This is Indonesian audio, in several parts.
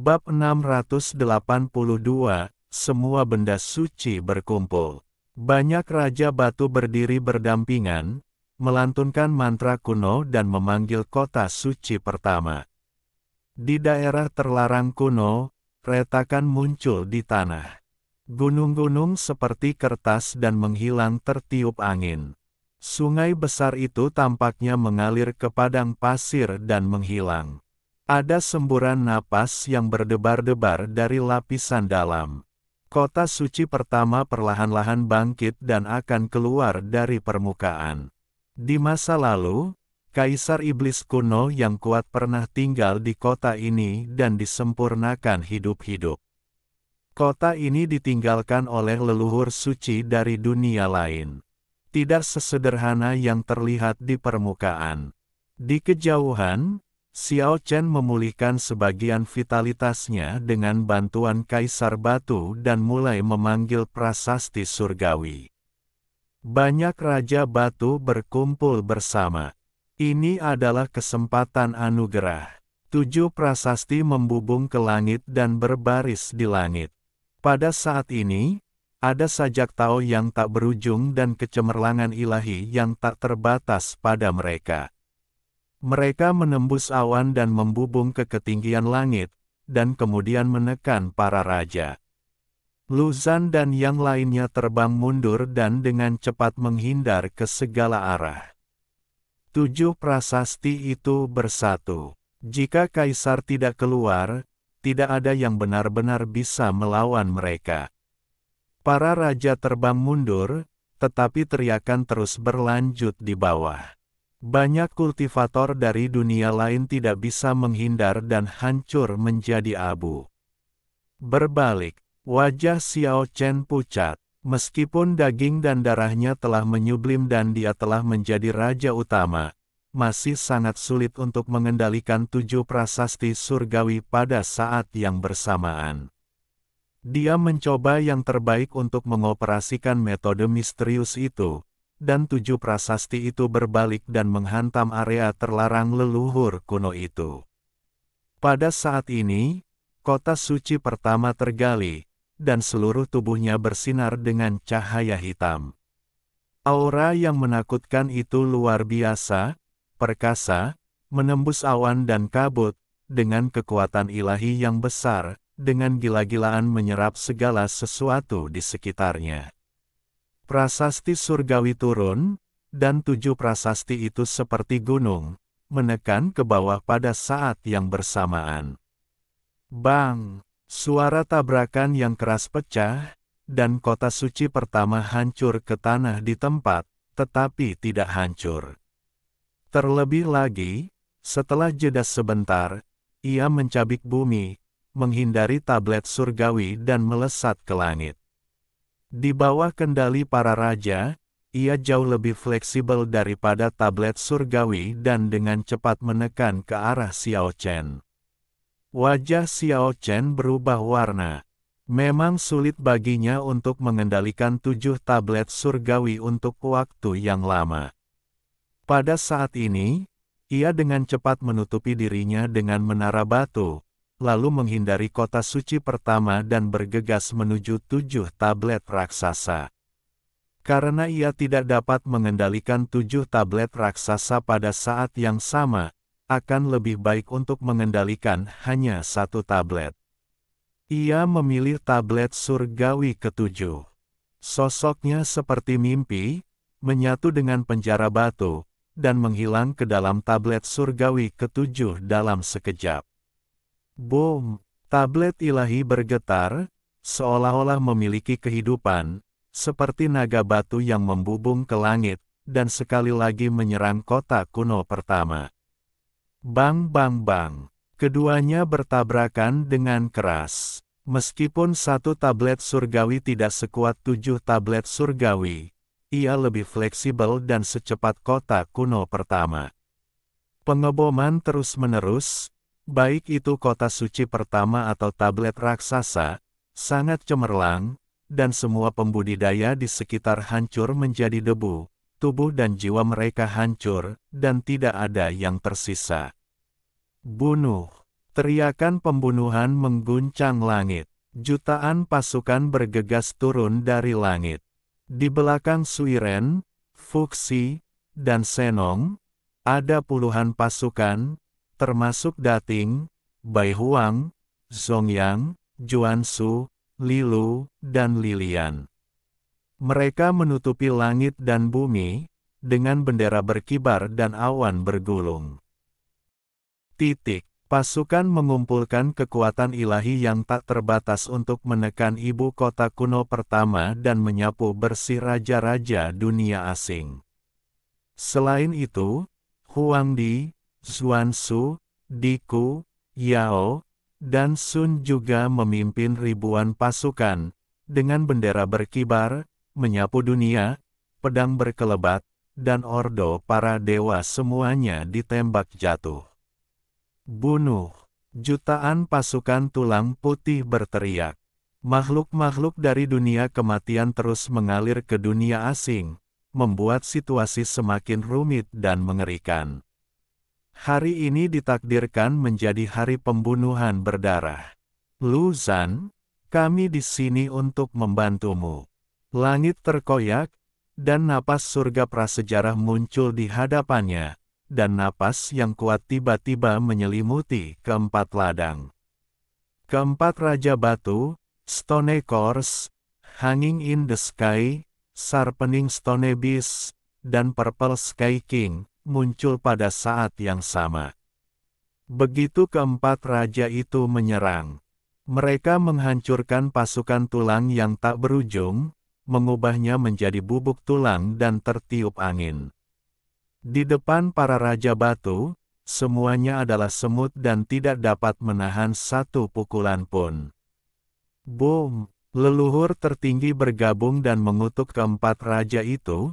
Bab 682, Semua benda suci berkumpul. Banyak raja batu berdiri berdampingan, melantunkan mantra kuno dan memanggil kota suci pertama. Di daerah terlarang kuno, retakan muncul di tanah. Gunung-gunung seperti kertas dan menghilang tertiup angin. Sungai besar itu tampaknya mengalir ke padang pasir dan menghilang. Ada semburan napas yang berdebar-debar dari lapisan dalam. Kota suci pertama perlahan-lahan bangkit dan akan keluar dari permukaan. Di masa lalu, Kaisar Iblis kuno yang kuat pernah tinggal di kota ini dan disempurnakan hidup-hidup. Kota ini ditinggalkan oleh leluhur suci dari dunia lain. Tidak sesederhana yang terlihat di permukaan. Di kejauhan, Xiao Chen memulihkan sebagian vitalitasnya dengan bantuan Kaisar Batu dan mulai memanggil prasasti surgawi. Banyak Raja Batu berkumpul bersama. Ini adalah kesempatan anugerah. 7 prasasti membubung ke langit dan berbaris di langit. Pada saat ini, ada sajak tao yang tak berujung dan kecemerlangan ilahi yang tak terbatas pada mereka. Mereka menembus awan dan membubung ke ketinggian langit, dan kemudian menekan para raja. Luzan dan yang lainnya terbang mundur dan dengan cepat menghindar ke segala arah. 7 prasasti itu bersatu. Jika Kaisar tidak keluar, tidak ada yang benar-benar bisa melawan mereka. Para raja terbang mundur, tetapi teriakan terus berlanjut di bawah. Banyak kultivator dari dunia lain tidak bisa menghindar dan hancur menjadi abu. Berbalik, wajah Xiao Chen pucat. Meskipun daging dan darahnya telah menyublim dan dia telah menjadi raja utama, masih sangat sulit untuk mengendalikan 7 prasasti surgawi pada saat yang bersamaan. Dia mencoba yang terbaik untuk mengoperasikan metode misterius itu, dan 7 prasasti itu berbalik dan menghantam area terlarang leluhur kuno itu. Pada saat ini, kota suci pertama tergali, dan seluruh tubuhnya bersinar dengan cahaya hitam. Aura yang menakutkan itu luar biasa, perkasa, menembus awan dan kabut, dengan kekuatan ilahi yang besar, dengan gila-gilaan menyerap segala sesuatu di sekitarnya. Prasasti surgawi turun, dan 7 prasasti itu seperti gunung, menekan ke bawah pada saat yang bersamaan. Bang! Suara tabrakan yang keras pecah, dan kota suci pertama hancur ke tanah di tempat, tetapi tidak hancur. Terlebih lagi, setelah jeda sebentar, ia mencabik bumi, menghindari tablet surgawi dan melesat ke langit. Di bawah kendali para raja, ia jauh lebih fleksibel daripada tablet surgawi dan dengan cepat menekan ke arah Xiao Chen. Wajah Xiao Chen berubah warna. Memang sulit baginya untuk mengendalikan 7 tablet surgawi untuk waktu yang lama. Pada saat ini, ia dengan cepat menutupi dirinya dengan menara batu, lalu menghindari kota suci pertama dan bergegas menuju 7 tablet raksasa. Karena ia tidak dapat mengendalikan 7 tablet raksasa pada saat yang sama, akan lebih baik untuk mengendalikan hanya 1 tablet. Ia memilih tablet surgawi ke-7. Sosoknya seperti mimpi, menyatu dengan penjara batu, dan menghilang ke dalam tablet surgawi ke-7 dalam sekejap. Boom! Tablet ilahi bergetar, seolah-olah memiliki kehidupan, seperti naga batu yang membubung ke langit, dan sekali lagi menyerang kota kuno pertama. Bang bang bang. Keduanya bertabrakan dengan keras. Meskipun 1 tablet surgawi tidak sekuat 7 tablet surgawi, ia lebih fleksibel dan secepat kota kuno pertama. Pengeboman terus-menerus, baik itu kota suci pertama atau tablet raksasa, sangat cemerlang, dan semua pembudidaya di sekitar hancur menjadi debu. Tubuh dan jiwa mereka hancur, dan tidak ada yang tersisa. Bunuh! Teriakan pembunuhan mengguncang langit. Jutaan pasukan bergegas turun dari langit. Di belakang Suiren, Fuxi, dan Senong, ada puluhan pasukan, termasuk Dating, Bai Huang, Zongyang, Juansu, Lilu, dan Lilian. Mereka menutupi langit dan bumi, dengan bendera berkibar dan awan bergulung. Pasukan mengumpulkan kekuatan ilahi yang tak terbatas untuk menekan ibu kota kuno pertama dan menyapu bersih raja-raja dunia asing. Selain itu, Huangdi, Xuanzu, Diku, Yao, dan Sun juga memimpin ribuan pasukan, dengan bendera berkibar, menyapu dunia, pedang berkelebat, dan ordo para dewa semuanya ditembak jatuh. Bunuh! Jutaan pasukan tulang putih berteriak. Makhluk-makhluk dari dunia kematian terus mengalir ke dunia asing, membuat situasi semakin rumit dan mengerikan. Hari ini ditakdirkan menjadi hari pembunuhan berdarah. Lu Zhan, kami di sini untuk membantumu. Langit terkoyak, dan napas surga prasejarah muncul di hadapannya, dan napas yang kuat tiba-tiba menyelimuti keempat ladang. Keempat Raja Batu, Stone Course, Hanging in the Sky, Sharpening Stone Beast, dan Purple Sky King, muncul pada saat yang sama. Begitu keempat raja itu menyerang, mereka menghancurkan pasukan tulang yang tak berujung, mengubahnya menjadi bubuk tulang dan tertiup angin. Di depan para Raja Batu, semuanya adalah semut dan tidak dapat menahan satu pukulan pun. Boom! Leluhur tertinggi bergabung dan mengutuk keempat raja itu,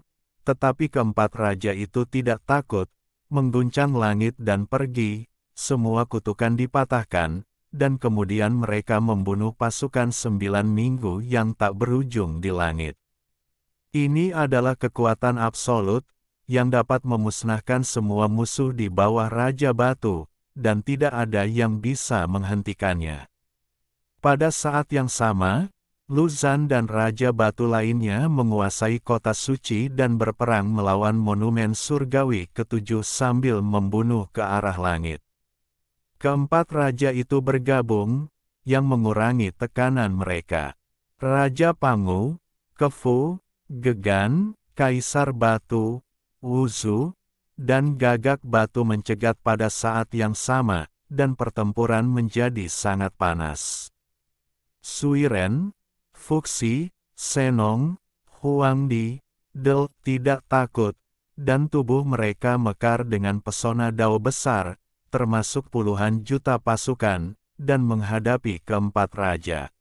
tetapi keempat raja itu tidak takut, mengguncang langit dan pergi, semua kutukan dipatahkan, dan kemudian mereka membunuh pasukan 9 minggu yang tak berujung di langit. Ini adalah kekuatan absolut, yang dapat memusnahkan semua musuh di bawah Raja Batu, dan tidak ada yang bisa menghentikannya. Pada saat yang sama, Lu Zhan dan Raja Batu lainnya menguasai kota suci dan berperang melawan monumen surgawi ketujuh sambil membunuh ke arah langit. Keempat raja itu bergabung, yang mengurangi tekanan mereka. Raja Pangu, Kefu, Gegan, Kaisar Batu, Wuzu, dan Gagak Batu mencegat pada saat yang sama, dan pertempuran menjadi sangat panas. Suiren, Fuxi, Senong, Huangdi, Del tidak takut, dan tubuh mereka mekar dengan pesona dao besar, termasuk puluhan juta pasukan, dan menghadapi keempat raja.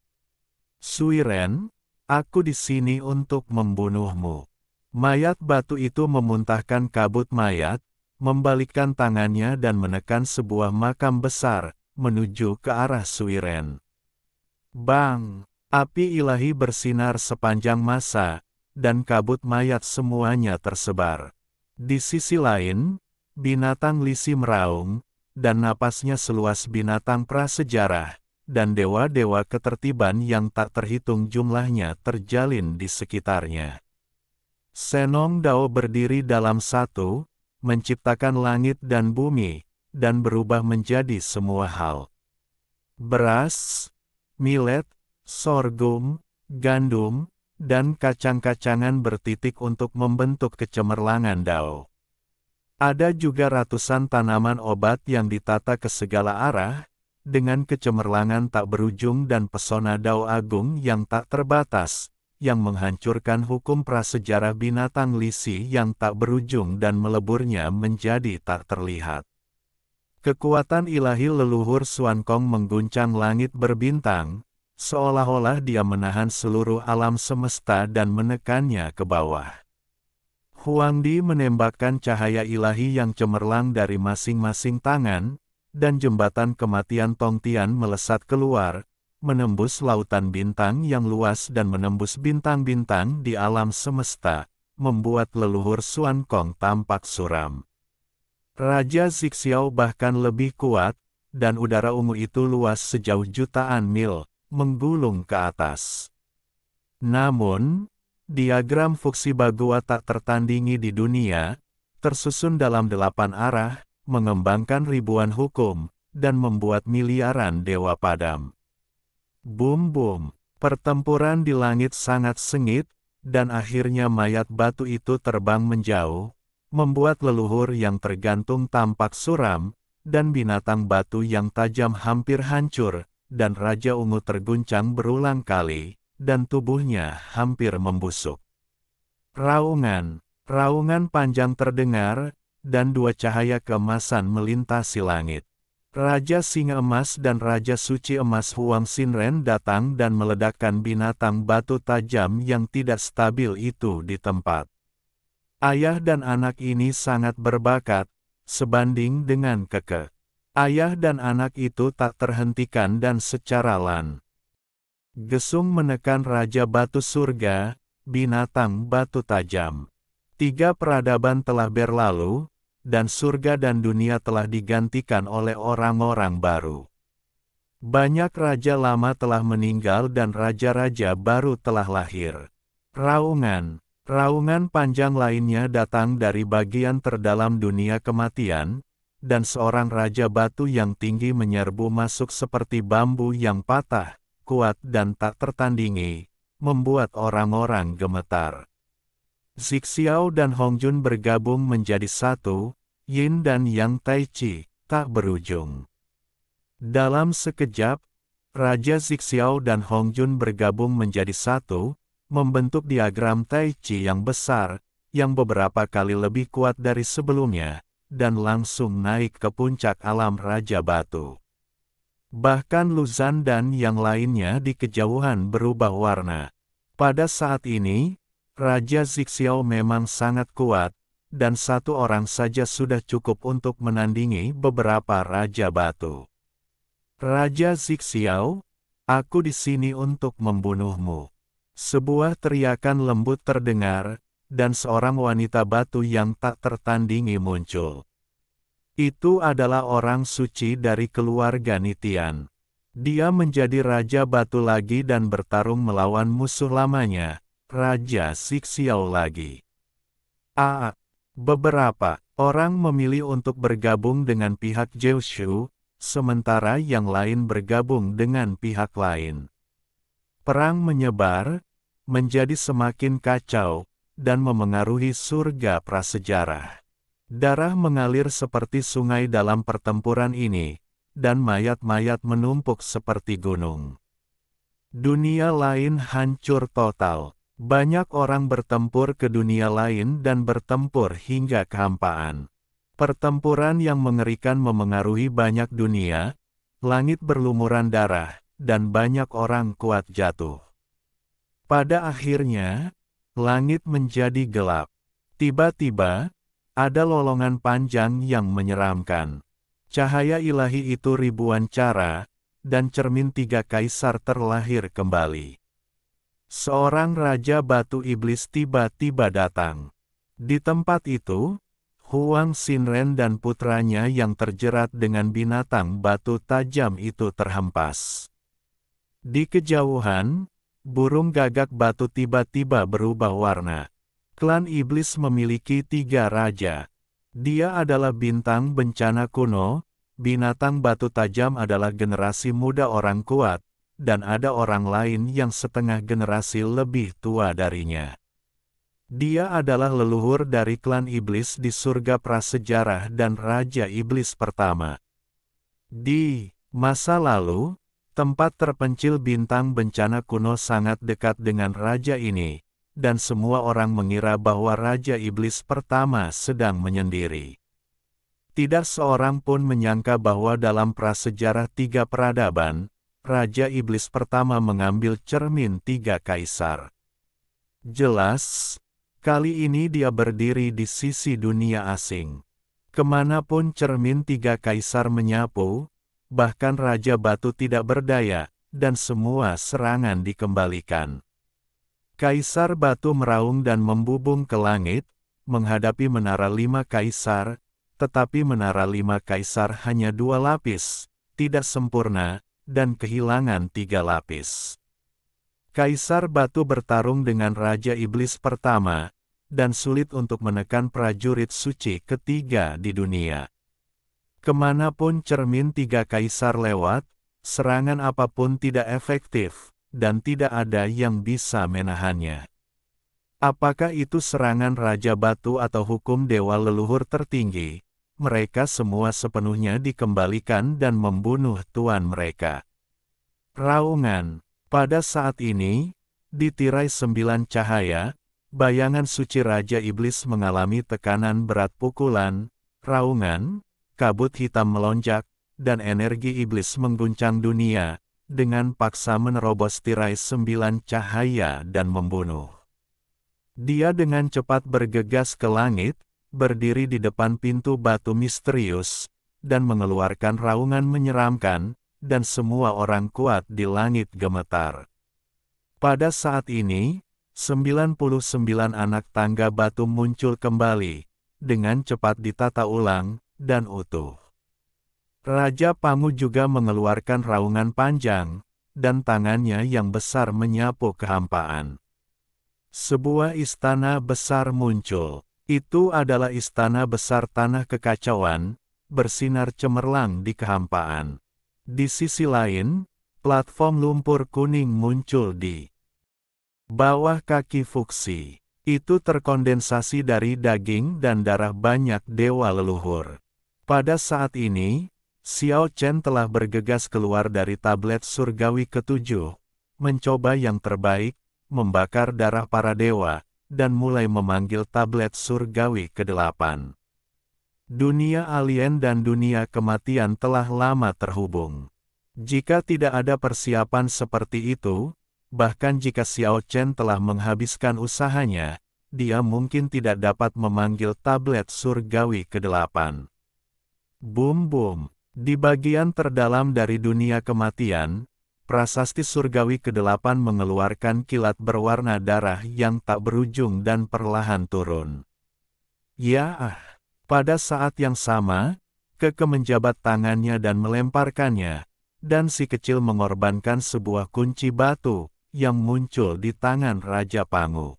Suiren, aku di sini untuk membunuhmu. Mayat batu itu memuntahkan kabut mayat, membalikkan tangannya dan menekan sebuah makam besar, menuju ke arah Suiren. Bang! Api ilahi bersinar sepanjang masa, dan kabut mayat semuanya tersebar. Di sisi lain, binatang lisi meraung, dan napasnya seluas binatang prasejarah, dan dewa-dewa ketertiban yang tak terhitung jumlahnya terjalin di sekitarnya. Senong Dao berdiri dalam satu, menciptakan langit dan bumi, dan berubah menjadi semua hal. Beras, millet, sorghum, gandum, dan kacang-kacangan bertitik untuk membentuk kecemerlangan Dao. Ada juga ratusan tanaman obat yang ditata ke segala arah, dengan kecemerlangan tak berujung dan pesona Dao agung yang tak terbatas, yang menghancurkan hukum prasejarah binatang lisi yang tak berujung dan meleburnya menjadi tak terlihat. Kekuatan ilahi leluhur Xuan Kong mengguncang langit berbintang, seolah-olah dia menahan seluruh alam semesta dan menekannya ke bawah. Huangdi menembakkan cahaya ilahi yang cemerlang dari masing-masing tangan, dan jembatan kematian Tongtian melesat keluar, menembus lautan bintang yang luas dan menembus bintang-bintang di alam semesta, membuat leluhur Xuan Kong tampak suram. Raja Zixiao bahkan lebih kuat, dan udara ungu itu luas sejauh jutaan mil, menggulung ke atas. Namun, diagram Fuxibagua tak tertandingi di dunia, tersusun dalam 8 arah, mengembangkan ribuan hukum, dan membuat miliaran dewa padam. Bum-bum, pertempuran di langit sangat sengit, dan akhirnya mayat batu itu terbang menjauh, membuat leluhur yang tergantung tampak suram, dan binatang batu yang tajam hampir hancur, dan Raja Ungu terguncang berulang kali, dan tubuhnya hampir membusuk. Raungan, raungan panjang terdengar, dan 2 cahaya keemasan melintasi langit. Raja Singa Emas dan Raja Suci Emas Huang Xinren datang dan meledakkan binatang batu tajam yang tidak stabil itu di tempat. Ayah dan anak ini sangat berbakat, sebanding dengan kekeh. Ayah dan anak itu tak terhentikan dan secara gesung menekan Raja Batu Surga, binatang batu tajam. 3 peradaban telah berlalu, dan surga dan dunia telah digantikan oleh orang-orang baru. Banyak raja lama telah meninggal dan raja-raja baru telah lahir. Raungan, raungan panjang lainnya datang dari bagian terdalam dunia kematian, dan seorang raja batu yang tinggi menyerbu masuk seperti bambu yang patah, kuat dan tak tertandingi, membuat orang-orang gemetar. Zixiao dan Hongjun bergabung menjadi satu, Yin dan Yang Tai Chi, tak berujung. Dalam sekejap, Raja Zixiao dan Hongjun bergabung menjadi satu, membentuk diagram Tai Chi yang besar, yang beberapa kali lebih kuat dari sebelumnya, dan langsung naik ke puncak alam Raja Batu. Bahkan Luzan dan yang lainnya di kejauhan berubah warna. Pada saat ini, Raja Zixiao memang sangat kuat, dan 1 orang saja sudah cukup untuk menandingi beberapa Raja Batu. Raja Zixiao, aku di sini untuk membunuhmu. Sebuah teriakan lembut terdengar, dan seorang wanita batu yang tak tertandingi muncul. Itu adalah orang suci dari keluarga Nitian. Dia menjadi Raja Batu lagi dan bertarung melawan musuh lamanya, Raja Zixiao lagi. Beberapa orang memilih untuk bergabung dengan pihak Jiushu, sementara yang lain bergabung dengan pihak lain. Perang menyebar, menjadi semakin kacau, dan memengaruhi surga prasejarah. Darah mengalir seperti sungai dalam pertempuran ini, dan mayat-mayat menumpuk seperti gunung. Dunia lain hancur total. Banyak orang bertempur ke dunia lain dan bertempur hingga kehampaan. Pertempuran yang mengerikan memengaruhi banyak dunia, langit berlumuran darah, dan banyak orang kuat jatuh. Pada akhirnya, langit menjadi gelap. Tiba-tiba, ada lolongan panjang yang menyeramkan. Cahaya ilahi itu ribuan cara, dan cermin 3 kaisar terlahir kembali. Seorang Raja Batu Iblis tiba-tiba datang. Di tempat itu, Huang Xinren dan putranya yang terjerat dengan binatang batu tajam itu terhempas. Di kejauhan, burung gagak batu tiba-tiba berubah warna. Klan Iblis memiliki 3 raja. Dia adalah bintang bencana kuno, binatang batu tajam adalah generasi muda orang kuat, dan ada orang lain yang setengah generasi lebih tua darinya. Dia adalah leluhur dari klan iblis di surga prasejarah dan Raja Iblis pertama. Di masa lalu, tempat terpencil bintang bencana kuno sangat dekat dengan raja ini, dan semua orang mengira bahwa Raja Iblis pertama sedang menyendiri. Tidak seorang pun menyangka bahwa dalam prasejarah 3 peradaban, Raja Iblis pertama mengambil cermin 3 kaisar. Jelas, kali ini dia berdiri di sisi dunia asing. Kemanapun cermin 3 kaisar menyapu, bahkan Raja Batu tidak berdaya, dan semua serangan dikembalikan. Kaisar Batu meraung dan membubung ke langit, menghadapi menara 5 kaisar, tetapi menara 5 kaisar hanya 2 lapis, tidak sempurna, dan kehilangan 3 lapis. Kaisar Batu bertarung dengan Raja Iblis pertama, dan sulit untuk menekan prajurit suci ketiga di dunia. Kemanapun cermin 3 kaisar lewat, serangan apapun tidak efektif, dan tidak ada yang bisa menahannya. Apakah itu serangan Raja Batu atau hukum dewa leluhur tertinggi, mereka semua sepenuhnya dikembalikan dan membunuh tuan mereka. Raungan. Pada saat ini, di tirai 9 cahaya, bayangan suci Raja Iblis mengalami tekanan berat pukulan, raungan, kabut hitam melonjak, dan energi iblis mengguncang dunia, dengan paksa menerobos tirai 9 cahaya dan membunuh. Dia dengan cepat bergegas ke langit, berdiri di depan pintu batu misterius, dan mengeluarkan raungan menyeramkan, dan semua orang kuat di langit gemetar. Pada saat ini, 99 anak tangga batu muncul kembali, dengan cepat ditata ulang, dan utuh. Raja Pangu juga mengeluarkan raungan panjang, dan tangannya yang besar menyapu kehampaan. Sebuah istana besar muncul. Itu adalah istana besar tanah kekacauan, bersinar cemerlang di kehampaan. Di sisi lain, platform lumpur kuning muncul di bawah kaki Fuxi. Itu terkondensasi dari daging dan darah banyak dewa leluhur. Pada saat ini, Xiao Chen telah bergegas keluar dari tablet surgawi ketujuh, mencoba yang terbaik, membakar darah para dewa, dan mulai memanggil tablet surgawi ke-8. Dunia alien dan dunia kematian telah lama terhubung. Jika tidak ada persiapan seperti itu, bahkan jika Xiao Chen telah menghabiskan usahanya, dia mungkin tidak dapat memanggil tablet surgawi ke-8. Boom. Di bagian terdalam dari dunia kematian, prasasti surgawi ke-8 mengeluarkan kilat berwarna darah yang tak berujung dan perlahan turun. Pada saat yang sama, Keke menjabat tangannya dan melemparkannya, dan si kecil mengorbankan sebuah kunci batu, yang muncul di tangan Raja Pangu.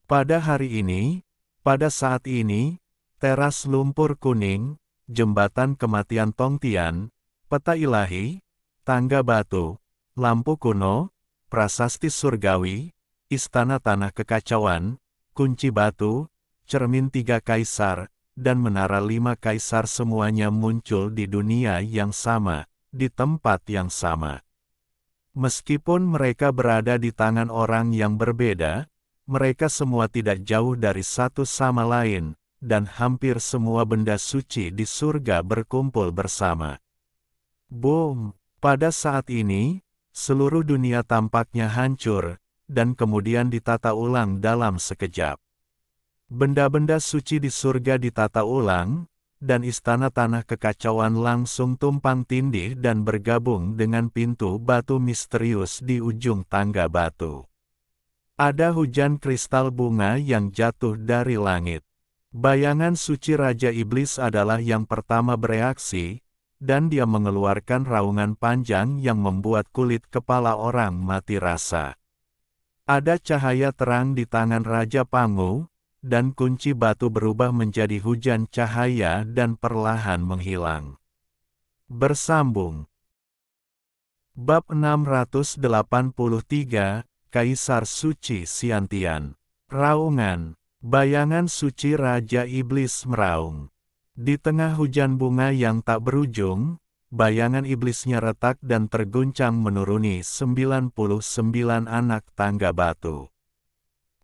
Pada hari ini, pada saat ini, teras lumpur kuning, jembatan kematian Tongtian, peta ilahi, tangga batu, lampu kuno, prasasti surgawi, istana tanah kekacauan, kunci batu, cermin 3 kaisar, dan menara 5 kaisar semuanya muncul di dunia yang sama, di tempat yang sama. Meskipun mereka berada di tangan orang yang berbeda, mereka semua tidak jauh dari satu sama lain, dan hampir semua benda suci di surga berkumpul bersama. Boom! Pada saat ini, seluruh dunia tampaknya hancur, dan kemudian ditata ulang dalam sekejap. Benda-benda suci di surga ditata ulang, dan istana tanah kekacauan langsung tumpang tindih dan bergabung dengan pintu batu misterius di ujung tangga batu. Ada hujan kristal bunga yang jatuh dari langit. Bayangan suci Raja Iblis adalah yang pertama bereaksi, dan dia mengeluarkan raungan panjang yang membuat kulit kepala orang mati rasa. Ada cahaya terang di tangan Raja Pangu, dan kunci batu berubah menjadi hujan cahaya dan perlahan menghilang. Bersambung. Bab 683, Kaisar Suci Xiantian. Raungan. Bayangan suci Raja Iblis meraung. Di tengah hujan bunga yang tak berujung, bayangan iblisnya retak dan terguncang menuruni 99 anak tangga batu.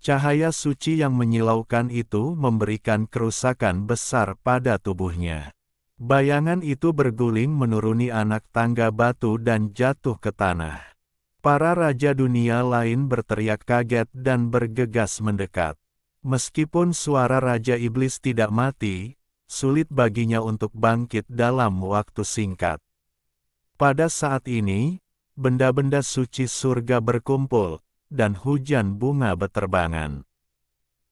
Cahaya suci yang menyilaukan itu memberikan kerusakan besar pada tubuhnya. Bayangan itu berguling menuruni anak tangga batu dan jatuh ke tanah. Para raja dunia lain berteriak kaget dan bergegas mendekat. Meskipun suara Raja Iblis tidak mati, sulit baginya untuk bangkit dalam waktu singkat. Pada saat ini, benda-benda suci surga berkumpul, dan hujan bunga beterbangan.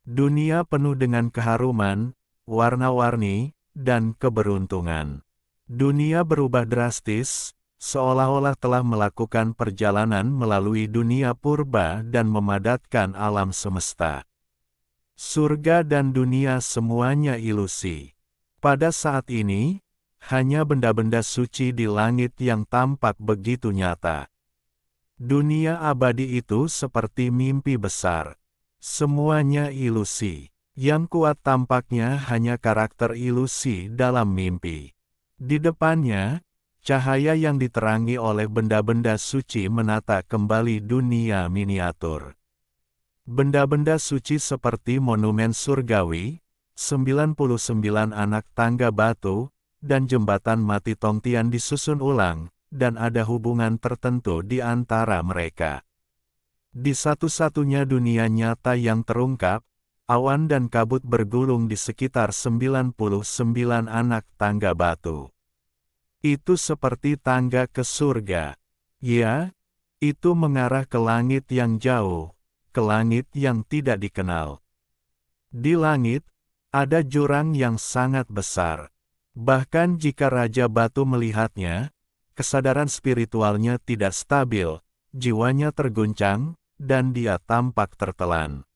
Dunia penuh dengan keharuman, warna-warni, dan keberuntungan. Dunia berubah drastis, seolah-olah telah melakukan perjalanan melalui dunia purba dan memadatkan alam semesta. Surga dan dunia semuanya ilusi. Pada saat ini, hanya benda-benda suci di langit yang tampak begitu nyata. Dunia abadi itu seperti mimpi besar. Semuanya ilusi. Yang kuat tampaknya hanya karakter ilusi dalam mimpi. Di depannya, cahaya yang diterangi oleh benda-benda suci menata kembali dunia miniatur. Benda-benda suci seperti monumen surgawi, 99 anak tangga batu, dan jembatan mati Tongtian disusun ulang, dan ada hubungan tertentu di antara mereka. Di satu-satunya dunia nyata yang terungkap, awan dan kabut bergulung di sekitar 99 anak tangga batu. Itu seperti tangga ke surga. Ya, itu mengarah ke langit yang jauh, ke langit yang tidak dikenal. Di langit, ada jurang yang sangat besar. Bahkan jika Raja Batu melihatnya, kesadaran spiritualnya tidak stabil, jiwanya terguncang, dan dia tampak tertelan.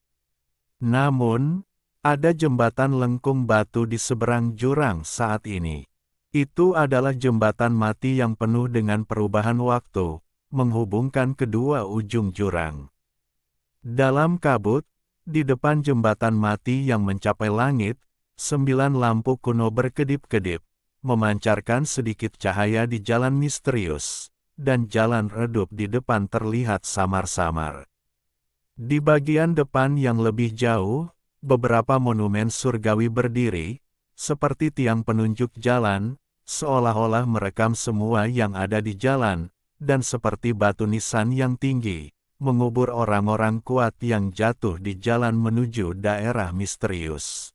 Namun, ada jembatan lengkung batu di seberang jurang saat ini. Itu adalah jembatan mati yang penuh dengan perubahan waktu, menghubungkan kedua ujung jurang. Dalam kabut, di depan jembatan mati yang mencapai langit, 9 lampu kuno berkedip-kedip, memancarkan sedikit cahaya di jalan misterius, dan jalan redup di depan terlihat samar-samar. Di bagian depan yang lebih jauh, beberapa monumen surgawi berdiri, seperti tiang penunjuk jalan, seolah-olah merekam semua yang ada di jalan, dan seperti batu nisan yang tinggi, mengubur orang-orang kuat yang jatuh di jalan menuju daerah misterius.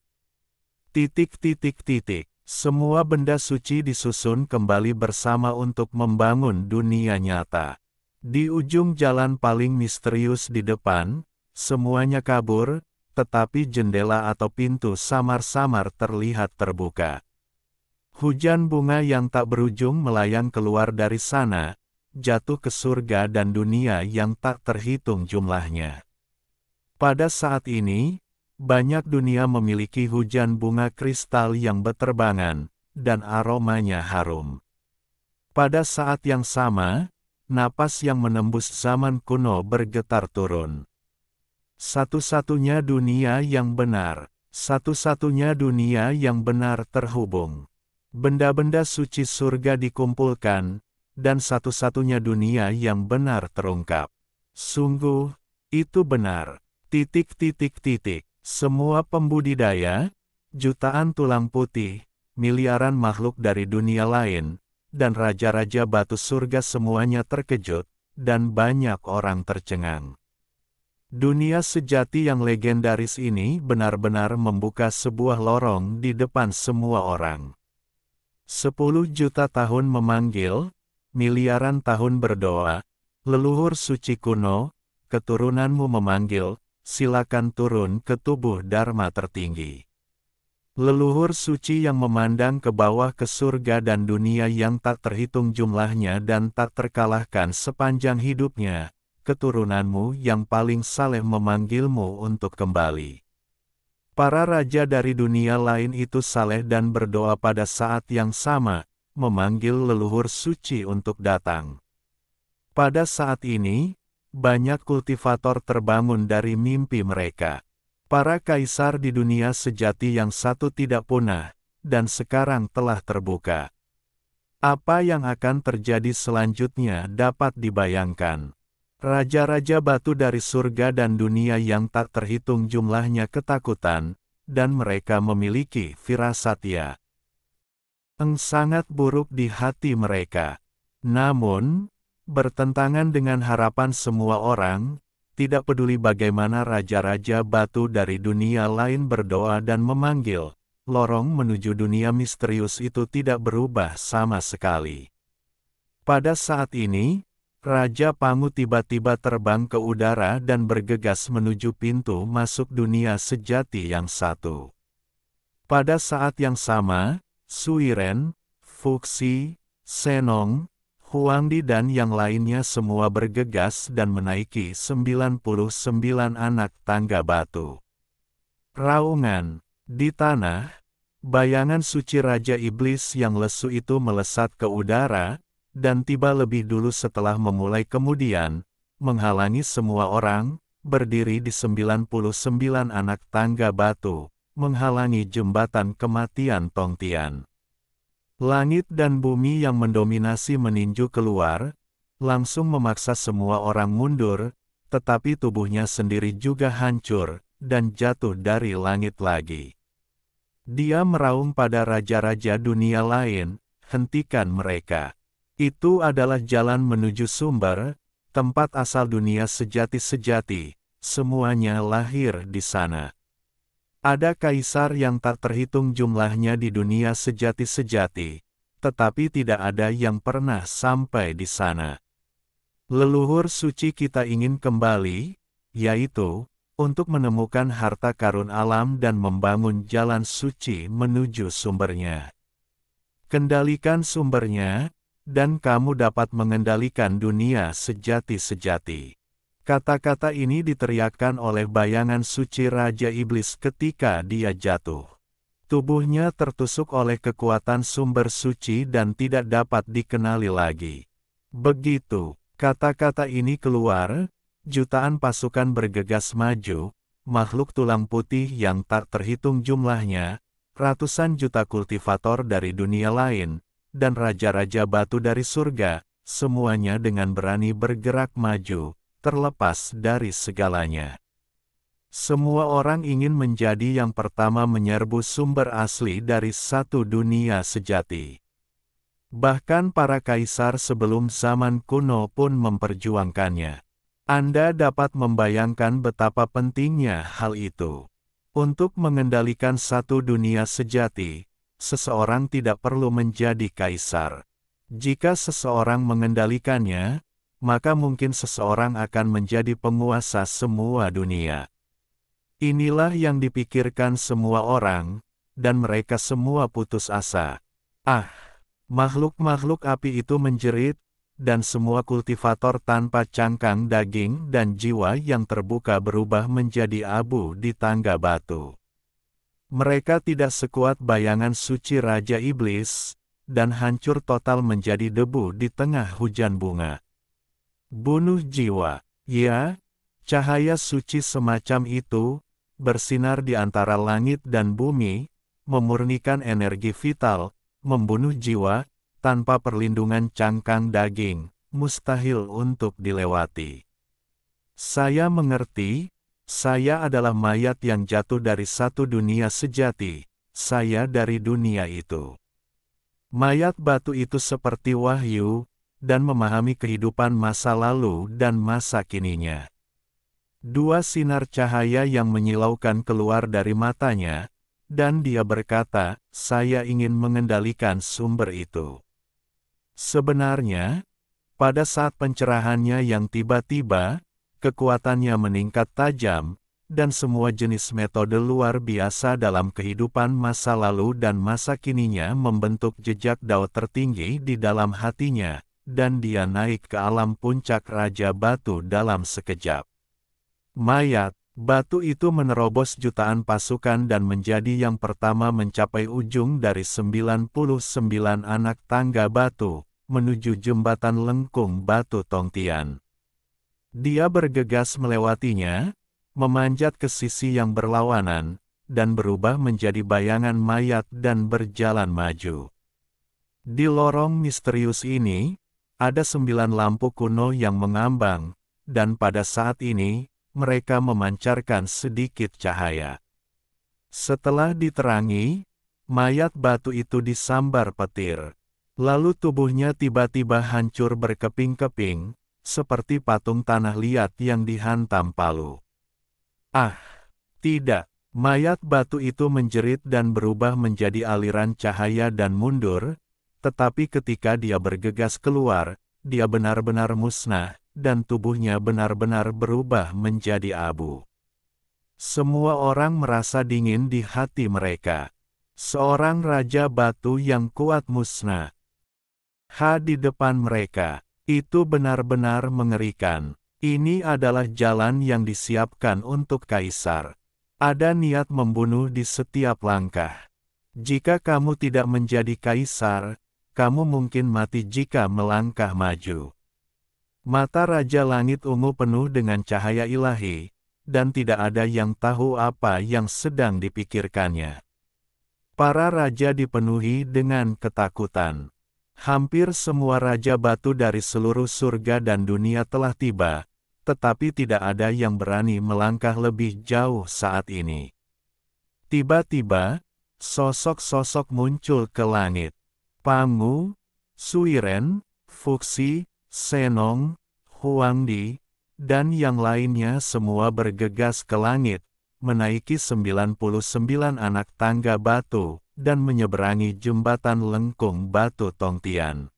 Semua benda suci disusun kembali bersama untuk membangun dunia nyata. Di ujung jalan paling misterius di depan, semuanya kabur, tetapi jendela atau pintu samar-samar terlihat terbuka. Hujan bunga yang tak berujung melayang keluar dari sana, jatuh ke surga dan dunia yang tak terhitung jumlahnya. Pada saat ini, banyak dunia memiliki hujan bunga kristal yang berterbangan, dan aromanya harum. Pada saat yang sama, napas yang menembus zaman kuno bergetar turun. Satu-satunya dunia yang benar, satu-satunya dunia yang benar terhubung. Benda-benda suci surga dikumpulkan, dan satu-satunya dunia yang benar terungkap. Sungguh, itu benar. Semua pembudidaya, jutaan tulang putih, miliaran makhluk dari dunia lain, dan raja-raja batu surga semuanya terkejut, dan banyak orang tercengang. Dunia sejati yang legendaris ini benar-benar membuka sebuah lorong di depan semua orang. 10 juta tahun memanggil, miliaran tahun berdoa, leluhur suci kuno, keturunanmu memanggil, silakan turun ke tubuh Dharma tertinggi. Leluhur suci yang memandang ke bawah ke surga dan dunia yang tak terhitung jumlahnya dan tak terkalahkan sepanjang hidupnya, keturunanmu yang paling saleh memanggilmu untuk kembali. Para raja dari dunia lain itu saleh dan berdoa pada saat yang sama, memanggil leluhur suci untuk datang. Pada saat ini, banyak kultivator terbangun dari mimpi mereka. Para kaisar di dunia sejati yang satu tidak punah, dan sekarang telah terbuka. Apa yang akan terjadi selanjutnya dapat dibayangkan. Raja-raja batu dari surga dan dunia yang tak terhitung jumlahnya ketakutan, dan mereka memiliki firasat yang sangat buruk di hati mereka. Namun, bertentangan dengan harapan semua orang, tidak peduli bagaimana raja-raja batu dari dunia lain berdoa dan memanggil, lorong menuju dunia misterius itu tidak berubah sama sekali. Pada saat ini, Raja Pangu tiba-tiba terbang ke udara dan bergegas menuju pintu masuk dunia sejati yang satu. Pada saat yang sama, Suiren, Fuxi, Senong, Huangdi dan yang lainnya semua bergegas dan menaiki 99 anak tangga batu. Raungan. Di tanah, bayangan suci Raja Iblis yang lesu itu melesat ke udara, dan tiba lebih dulu setelah memulai kemudian, menghalangi semua orang, berdiri di 99 anak tangga batu, menghalangi jembatan kematian Tongtian. Langit dan bumi yang mendominasi meninju keluar, langsung memaksa semua orang mundur, tetapi tubuhnya sendiri juga hancur, dan jatuh dari langit lagi. Dia meraung pada raja-raja dunia lain, hentikan mereka. Itu adalah jalan menuju sumber, tempat asal dunia sejati-sejati, semuanya lahir di sana. Ada kaisar yang tak terhitung jumlahnya di dunia sejati-sejati, tetapi tidak ada yang pernah sampai di sana. Leluhur suci kita ingin kembali, yaitu, untuk menemukan harta karun alam dan membangun jalan suci menuju sumbernya. Kendalikan sumbernya, dan kamu dapat mengendalikan dunia sejati-sejati. Kata-kata ini diteriakkan oleh bayangan suci Raja Iblis ketika dia jatuh. Tubuhnya tertusuk oleh kekuatan sumber suci dan tidak dapat dikenali lagi. Begitu kata-kata ini keluar, jutaan pasukan bergegas maju, makhluk tulang putih yang tak terhitung jumlahnya, ratusan juta kultivator dari dunia lain, dan raja-raja batu dari surga, semuanya dengan berani bergerak maju, terlepas dari segalanya. Semua orang ingin menjadi yang pertama menyerbu sumber asli dari satu dunia sejati. Bahkan para kaisar sebelum zaman kuno pun memperjuangkannya. Anda dapat membayangkan betapa pentingnya hal itu. Untuk mengendalikan satu dunia sejati, seseorang tidak perlu menjadi kaisar. Jika seseorang mengendalikannya, maka mungkin seseorang akan menjadi penguasa semua dunia. Inilah yang dipikirkan semua orang, dan mereka semua putus asa. Makhluk-makhluk api itu menjerit, dan semua kultivator tanpa cangkang daging dan jiwa yang terbuka berubah menjadi abu di tangga batu. Mereka tidak sekuat bayangan suci Raja Iblis, dan hancur total menjadi debu di tengah hujan bunga. Bunuh jiwa. Ya, cahaya suci semacam itu, bersinar di antara langit dan bumi, memurnikan energi vital, membunuh jiwa, tanpa perlindungan cangkang daging, mustahil untuk dilewati. Saya mengerti, saya adalah mayat yang jatuh dari satu dunia sejati, saya dari dunia itu. Mayat batu itu seperti wahyu, dan memahami kehidupan masa lalu dan masa kininya. Dua sinar cahaya yang menyilaukan keluar dari matanya, dan dia berkata, saya ingin mengendalikan sumber itu. Sebenarnya, pada saat pencerahannya yang tiba-tiba, kekuatannya meningkat tajam, dan semua jenis metode luar biasa dalam kehidupan masa lalu dan masa kininya membentuk jejak dao tertinggi di dalam hatinya, dan dia naik ke alam puncak Raja Batu dalam sekejap. Mayat batu itu menerobos jutaan pasukan dan menjadi yang pertama mencapai ujung dari 99 anak tangga batu, menuju jembatan lengkung batu Tongtian. Dia bergegas melewatinya, memanjat ke sisi yang berlawanan, dan berubah menjadi bayangan mayat dan berjalan maju. Di lorong misterius ini, ada 9 lampu kuno yang mengambang, dan pada saat ini, mereka memancarkan sedikit cahaya. Setelah diterangi, mayat batu itu disambar petir. Lalu tubuhnya tiba-tiba hancur berkeping-keping, seperti patung tanah liat yang dihantam palu. Tidak! Mayat batu itu menjerit dan berubah menjadi aliran cahaya dan mundur, tetapi ketika dia bergegas keluar, dia benar-benar musnah, dan tubuhnya benar-benar berubah menjadi abu. Semua orang merasa dingin di hati mereka. Seorang raja batu yang kuat musnah. Di depan mereka. Itu benar-benar mengerikan. Ini adalah jalan yang disiapkan untuk kaisar. Ada niat membunuh di setiap langkah. Jika kamu tidak menjadi kaisar, kamu mungkin mati jika melangkah maju. Mata Raja Langit Ungu penuh dengan cahaya ilahi, dan tidak ada yang tahu apa yang sedang dipikirkannya. Para raja dipenuhi dengan ketakutan. Hampir semua raja batu dari seluruh surga dan dunia telah tiba, tetapi tidak ada yang berani melangkah lebih jauh saat ini. Tiba-tiba, sosok-sosok muncul ke langit. Pangu, Suiren, Fuxi, Senong, Huangdi, dan yang lainnya semua bergegas ke langit, menaiki 99 anak tangga batu, dan menyeberangi jembatan lengkung batu Tongtian.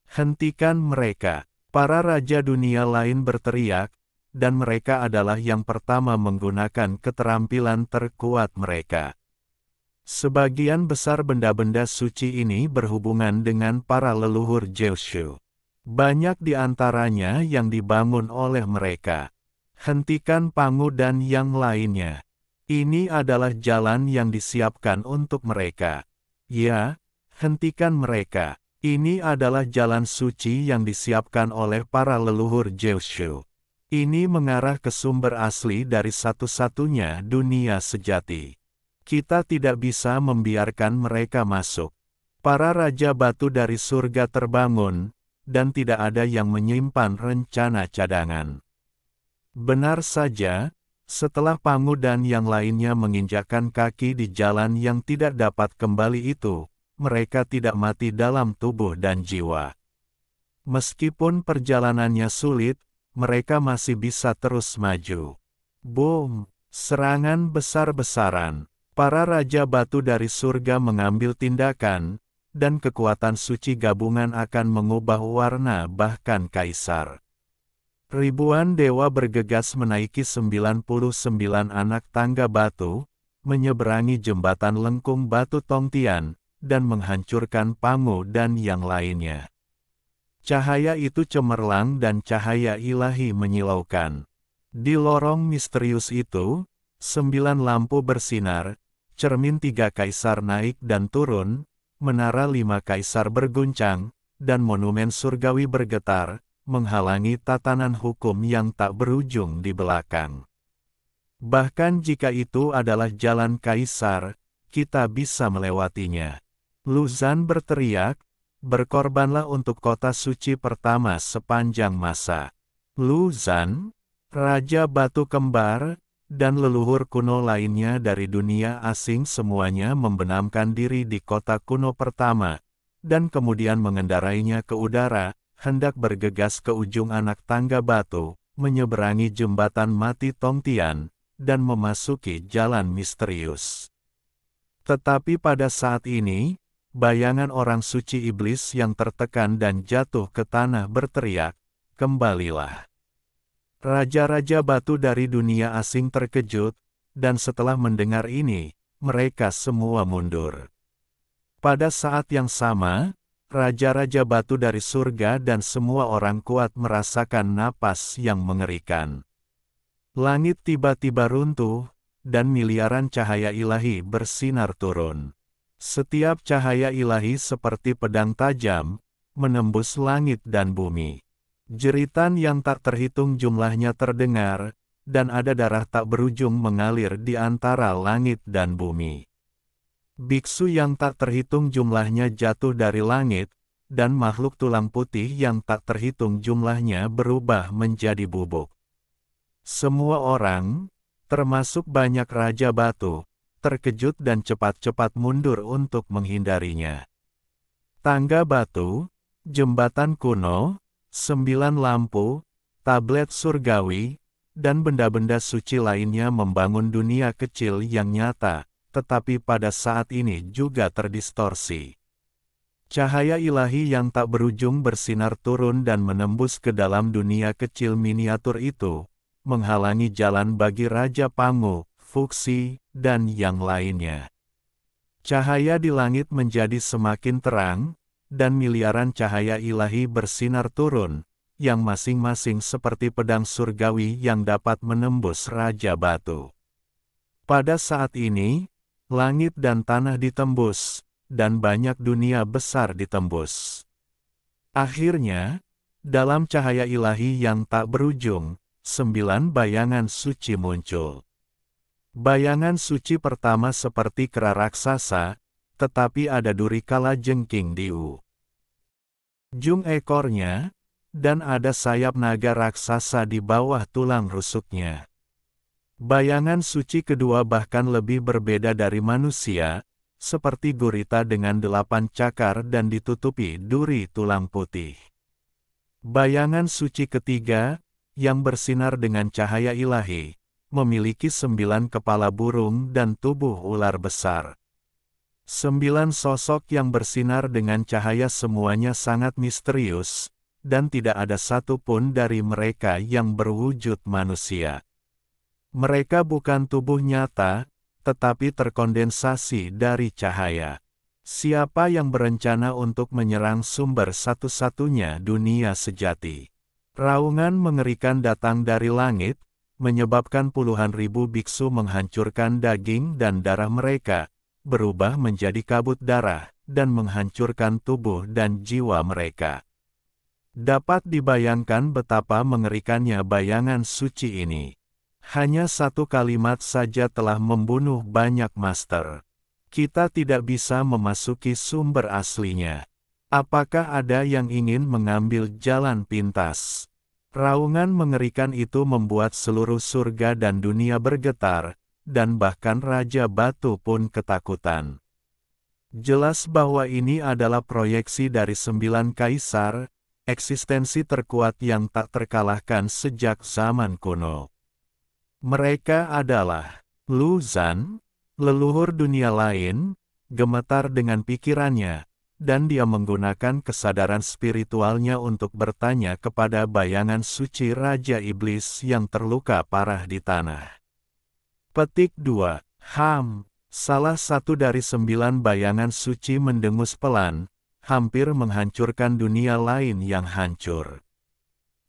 Hentikan mereka! Para raja dunia lain berteriak, dan mereka adalah yang pertama menggunakan keterampilan terkuat mereka. Sebagian besar benda-benda suci ini berhubungan dengan para leluhur Jiaoshu. Banyak di antaranya yang dibangun oleh mereka. Hentikan Pangu dan yang lainnya. Ini adalah jalan yang disiapkan untuk mereka. Ya, hentikan mereka. Ini adalah jalan suci yang disiapkan oleh para leluhur Jiaoshu. Ini mengarah ke sumber asli dari satu-satunya dunia sejati. Kita tidak bisa membiarkan mereka masuk. Para raja batu dari surga terbangun, dan tidak ada yang menyimpan rencana cadangan. Benar saja, setelah Pangu dan yang lainnya menginjakkan kaki di jalan yang tidak dapat kembali itu, mereka tidak mati dalam tubuh dan jiwa. Meskipun perjalanannya sulit, mereka masih bisa terus maju. Boom! Serangan besar-besaran. Para raja batu dari surga mengambil tindakan, dan kekuatan suci gabungan akan mengubah warna bahkan kaisar. Ribuan dewa bergegas menaiki 99 anak tangga batu, menyeberangi jembatan lengkung batu Tongtian, dan menghancurkan Pangu dan yang lainnya. Cahaya itu cemerlang dan cahaya ilahi menyilaukan. Di lorong misterius itu, 9 lampu bersinar, cermin 3 kaisar naik dan turun, menara 5 kaisar berguncang, dan monumen surgawi bergetar, menghalangi tatanan hukum yang tak berujung di belakang. Bahkan jika itu adalah jalan kaisar, kita bisa melewatinya. Lu Zhan berteriak, berkorbanlah untuk kota suci pertama sepanjang masa. Lu Zhan, Raja Batu Kembar, dan leluhur kuno lainnya dari dunia asing semuanya membenamkan diri di kota kuno pertama, dan kemudian mengendarainya ke udara, hendak bergegas ke ujung anak tangga batu, menyeberangi jembatan mati Tongtian, dan memasuki jalan misterius. Tetapi pada saat ini, bayangan orang suci iblis yang tertekan dan jatuh ke tanah berteriak, "Kembalilah!" Raja-raja batu dari dunia asing terkejut, dan setelah mendengar ini, mereka semua mundur. Pada saat yang sama, raja-raja batu dari surga dan semua orang kuat merasakan napas yang mengerikan. Langit tiba-tiba runtuh, dan miliaran cahaya ilahi bersinar turun. Setiap cahaya ilahi seperti pedang tajam, menembus langit dan bumi. Jeritan yang tak terhitung jumlahnya terdengar, dan ada darah tak berujung mengalir di antara langit dan bumi. Biksu yang tak terhitung jumlahnya jatuh dari langit, dan makhluk tulang putih yang tak terhitung jumlahnya berubah menjadi bubuk. Semua orang, termasuk banyak raja batu, terkejut dan cepat-cepat mundur untuk menghindarinya. Tangga batu, jembatan kuno, 9 lampu, tablet surgawi, dan benda-benda suci lainnya membangun dunia kecil yang nyata, tetapi pada saat ini juga terdistorsi. Cahaya ilahi yang tak berujung bersinar turun dan menembus ke dalam dunia kecil miniatur itu, menghalangi jalan bagi Raja Pangu, Fuxi, dan yang lainnya. Cahaya di langit menjadi semakin terang, dan miliaran cahaya ilahi bersinar turun, yang masing-masing seperti pedang surgawi yang dapat menembus Raja Batu. Pada saat ini, langit dan tanah ditembus, dan banyak dunia besar ditembus. Akhirnya, dalam cahaya ilahi yang tak berujung, 9 bayangan suci muncul. Bayangan suci pertama seperti kera raksasa, tetapi ada duri kalajengking di ujung ekornya, dan ada sayap naga raksasa di bawah tulang rusuknya. Bayangan suci kedua bahkan lebih berbeda dari manusia, seperti gurita dengan 8 cakar dan ditutupi duri tulang putih. Bayangan suci ketiga, yang bersinar dengan cahaya ilahi, memiliki 9 kepala burung dan tubuh ular besar. 9 sosok yang bersinar dengan cahaya semuanya sangat misterius, dan tidak ada satupun dari mereka yang berwujud manusia. Mereka bukan tubuh nyata, tetapi terkondensasi dari cahaya. Siapa yang berencana untuk menyerang sumber satu-satunya dunia sejati? Raungan mengerikan datang dari langit, menyebabkan puluhan ribu biksu menghancurkan daging dan darah mereka, berubah menjadi kabut darah, dan menghancurkan tubuh dan jiwa mereka. Dapat dibayangkan betapa mengerikannya bayangan suci ini. Hanya satu kalimat saja telah membunuh banyak master. Kita tidak bisa memasuki sumber aslinya. Apakah ada yang ingin mengambil jalan pintas? Raungan mengerikan itu membuat seluruh surga dan dunia bergetar, dan bahkan Raja Batu pun ketakutan. Jelas bahwa ini adalah proyeksi dari 9 kaisar, eksistensi terkuat yang tak terkalahkan sejak zaman kuno. Mereka adalah Luzan, leluhur dunia lain, gemetar dengan pikirannya, dan dia menggunakan kesadaran spiritualnya untuk bertanya kepada bayangan suci Raja Iblis yang terluka parah di tanah. Petik 2. Salah satu dari 9 bayangan suci mendengus pelan, hampir menghancurkan dunia lain yang hancur.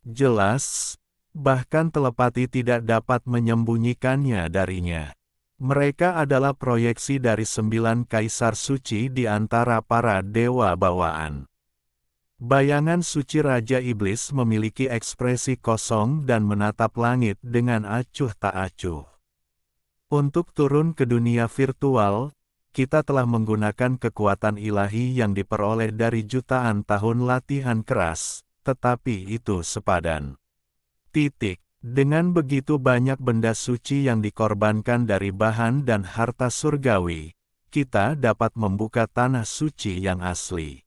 Jelas, bahkan telepati tidak dapat menyembunyikannya darinya. Mereka adalah proyeksi dari 9 kaisar suci di antara para dewa bawaan. Bayangan suci Raja Iblis memiliki ekspresi kosong dan menatap langit dengan acuh tak acuh. Untuk turun ke dunia virtual, kita telah menggunakan kekuatan ilahi yang diperoleh dari jutaan tahun latihan keras, tetapi itu sepadan. Dengan begitu banyak benda suci yang dikorbankan dari bahan dan harta surgawi, kita dapat membuka tanah suci yang asli.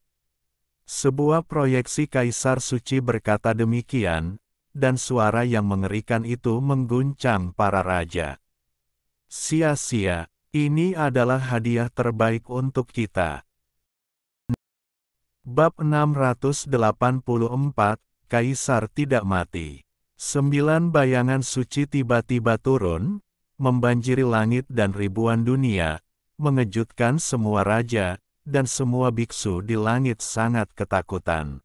Sebuah proyeksi kaisar suci berkata demikian, dan suara yang mengerikan itu mengguncang para raja. Sia-sia, ini adalah hadiah terbaik untuk kita. Bab 684, Kaisar Tidak Mati. 9 bayangan suci tiba-tiba turun, membanjiri langit dan ribuan dunia, mengejutkan semua raja, dan semua biksu di langit sangat ketakutan.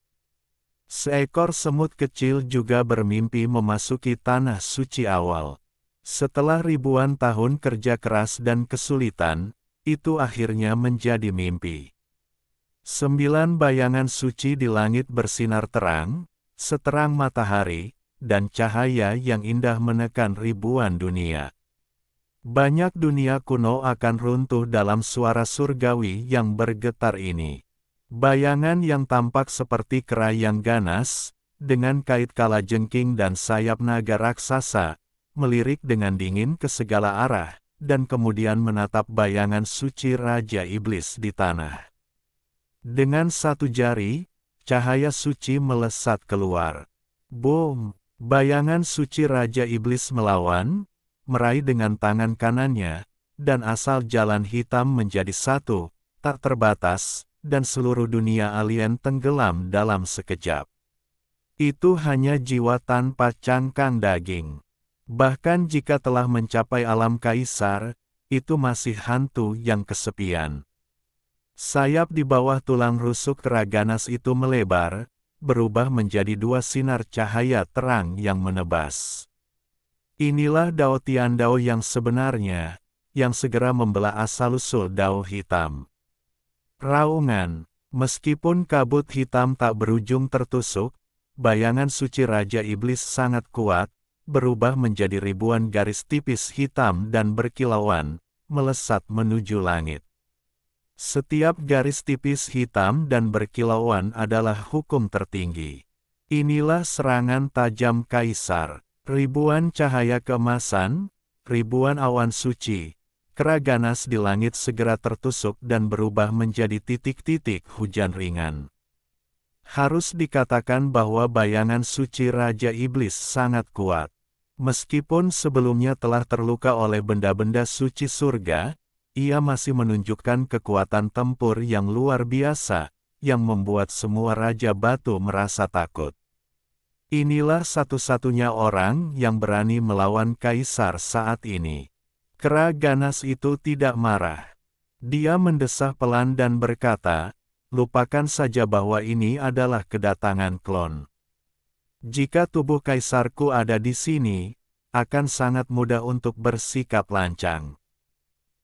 Seekor semut kecil juga bermimpi memasuki tanah suci awal. Setelah ribuan tahun kerja keras dan kesulitan, itu akhirnya menjadi mimpi. 9 bayangan suci di langit bersinar terang, seterang matahari, dan cahaya yang indah menekan ribuan dunia. Banyak dunia kuno akan runtuh dalam suara surgawi yang bergetar ini. Bayangan yang tampak seperti kera yang ganas, dengan kait kalajengking dan sayap naga raksasa, melirik dengan dingin ke segala arah, dan kemudian menatap bayangan suci Raja Iblis di tanah. Dengan satu jari, cahaya suci melesat keluar. Boom! Bayangan suci Raja Iblis melawan, meraih dengan tangan kanannya, dan asal jalan hitam menjadi satu, tak terbatas, dan seluruh dunia alien tenggelam dalam sekejap. Itu hanya jiwa tanpa cangkang daging. Bahkan jika telah mencapai alam kaisar, itu masih hantu yang kesepian. Sayap di bawah tulang rusuk Raganas itu melebar, berubah menjadi dua sinar cahaya terang yang menebas. Inilah Dao Tiandao yang sebenarnya, yang segera membelah asal-usul Dao hitam. Raungan, meskipun kabut hitam tak berujung tertusuk, bayangan suci Raja Iblis sangat kuat, berubah menjadi ribuan garis tipis hitam dan berkilauan, melesat menuju langit. Setiap garis tipis hitam dan berkilauan adalah hukum tertinggi. Inilah serangan tajam Kaisar. Ribuan cahaya keemasan, ribuan awan suci, Raganas di langit segera tertusuk dan berubah menjadi titik-titik hujan ringan. Harus dikatakan bahwa bayangan suci Raja Iblis sangat kuat. Meskipun sebelumnya telah terluka oleh benda-benda suci surga, ia masih menunjukkan kekuatan tempur yang luar biasa, yang membuat semua Raja Batu merasa takut. Inilah satu-satunya orang yang berani melawan Kaisar saat ini. Raganas itu tidak marah. Dia mendesah pelan dan berkata, lupakan saja bahwa ini adalah kedatangan klon. Jika tubuh Kaisarku ada di sini, akan sangat mudah untuk bersikap lancang.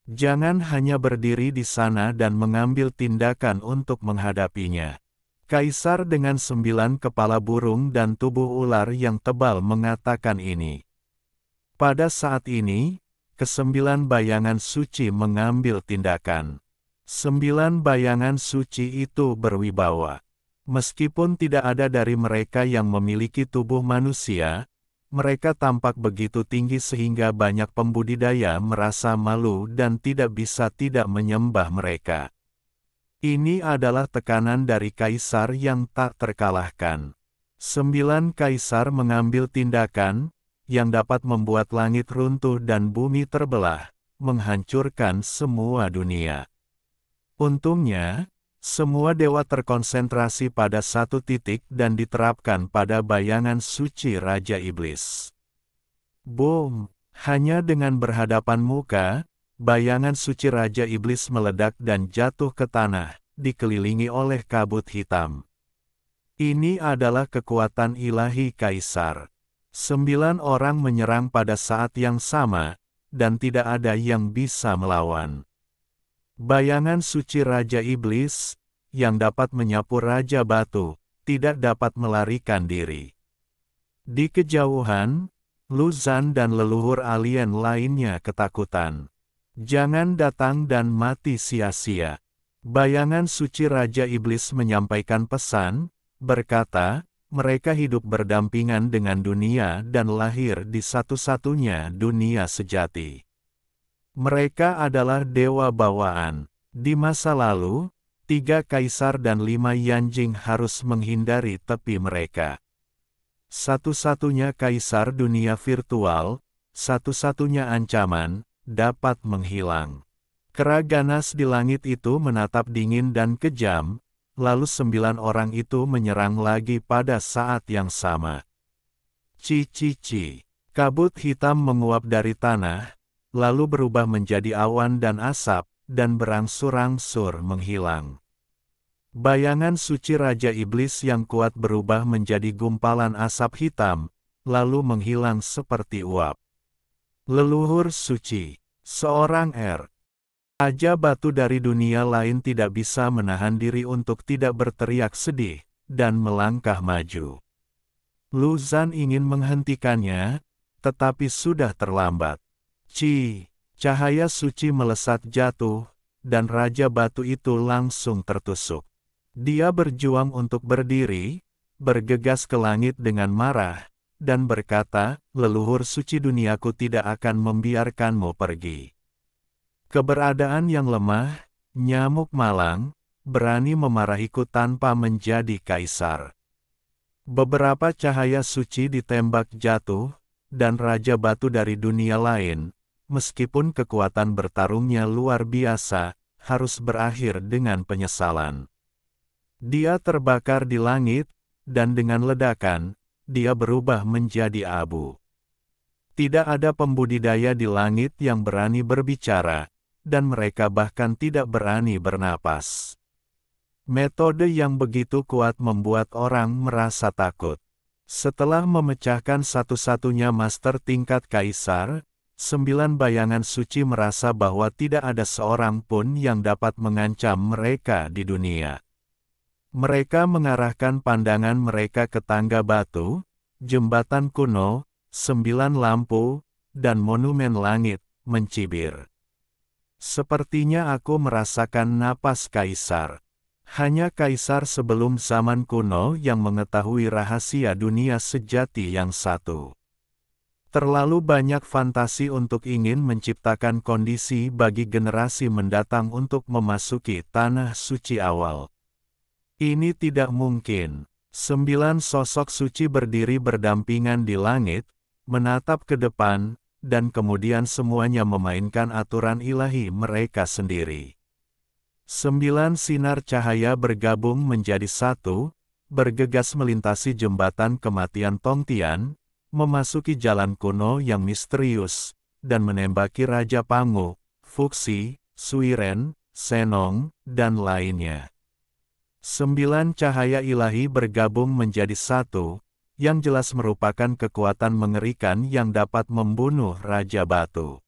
Jangan hanya berdiri di sana dan mengambil tindakan untuk menghadapinya. Kaisar dengan 9 kepala burung dan tubuh ular yang tebal mengatakan ini. Pada saat ini, ke-9 bayangan suci mengambil tindakan. 9 bayangan suci itu berwibawa. Meskipun tidak ada dari mereka yang memiliki tubuh manusia, mereka tampak begitu tinggi sehingga banyak pembudidaya merasa malu dan tidak bisa tidak menyembah mereka. Ini adalah tekanan dari Kaisar yang tak terkalahkan. 9 Kaisar mengambil tindakan, yang dapat membuat langit runtuh dan bumi terbelah, menghancurkan semua dunia. Untungnya, semua dewa terkonsentrasi pada satu titik dan diterapkan pada bayangan suci Raja Iblis. Boom! Hanya dengan berhadapan muka, bayangan suci Raja Iblis meledak dan jatuh ke tanah, dikelilingi oleh kabut hitam. Ini adalah kekuatan ilahi Kaisar. 9 orang menyerang pada saat yang sama, dan tidak ada yang bisa melawan. Bayangan suci Raja Iblis, yang dapat menyapu Raja Batu, tidak dapat melarikan diri. Di kejauhan, Luzan dan leluhur alien lainnya ketakutan. Jangan datang dan mati sia-sia. Bayangan suci Raja Iblis menyampaikan pesan, berkata, mereka hidup berdampingan dengan dunia dan lahir di satu-satunya dunia sejati. Mereka adalah dewa bawaan. Di masa lalu, 3 kaisar dan 5 Yanjing harus menghindari tepi mereka. Satu-satunya kaisar dunia virtual, satu-satunya ancaman, dapat menghilang. Raganas di langit itu menatap dingin dan kejam, lalu 9 orang itu menyerang lagi pada saat yang sama. Ci-ci-ci. Kabut hitam menguap dari tanah, lalu berubah menjadi awan dan asap, dan berangsur-angsur menghilang. Bayangan suci Raja Iblis yang kuat berubah menjadi gumpalan asap hitam, lalu menghilang seperti uap. Leluhur suci, seorang Raja Batu dari dunia lain tidak bisa menahan diri untuk tidak berteriak sedih, dan melangkah maju. Luzan ingin menghentikannya, tetapi sudah terlambat. Cahaya suci melesat jatuh, dan Raja Batu itu langsung tertusuk. Dia berjuang untuk berdiri, bergegas ke langit dengan marah, dan berkata, leluhur suci duniaku tidak akan membiarkanmu pergi. Keberadaan yang lemah, nyamuk malang, berani memarahiku tanpa menjadi kaisar. Beberapa cahaya suci ditembak jatuh, dan Raja Batu dari dunia lain, meskipun kekuatan bertarungnya luar biasa, harus berakhir dengan penyesalan. Dia terbakar di langit, dan dengan ledakan, dia berubah menjadi abu. Tidak ada pembudidaya di langit yang berani berbicara, dan mereka bahkan tidak berani bernapas. Metode yang begitu kuat membuat orang merasa takut. Setelah memecahkan satu-satunya master tingkat kaisar, 9 bayangan suci merasa bahwa tidak ada seorang pun yang dapat mengancam mereka di dunia. Mereka mengarahkan pandangan mereka ke tangga batu, jembatan kuno, 9 lampu, dan monumen langit, mencibir. Sepertinya aku merasakan napas kaisar. Hanya kaisar sebelum zaman kuno yang mengetahui rahasia dunia sejati yang satu. Terlalu banyak fantasi untuk ingin menciptakan kondisi bagi generasi mendatang untuk memasuki tanah suci awal. Ini tidak mungkin. 9 sosok suci berdiri berdampingan di langit, menatap ke depan, dan kemudian semuanya memainkan aturan ilahi mereka sendiri. 9 sinar cahaya bergabung menjadi satu, bergegas melintasi jembatan kematian Tongtian, memasuki jalan kuno yang misterius, dan menembaki Raja Pangu, Fuxi, Suiren, Senong, dan lainnya. 9 cahaya ilahi bergabung menjadi satu, yang jelas merupakan kekuatan mengerikan yang dapat membunuh Raja Batu.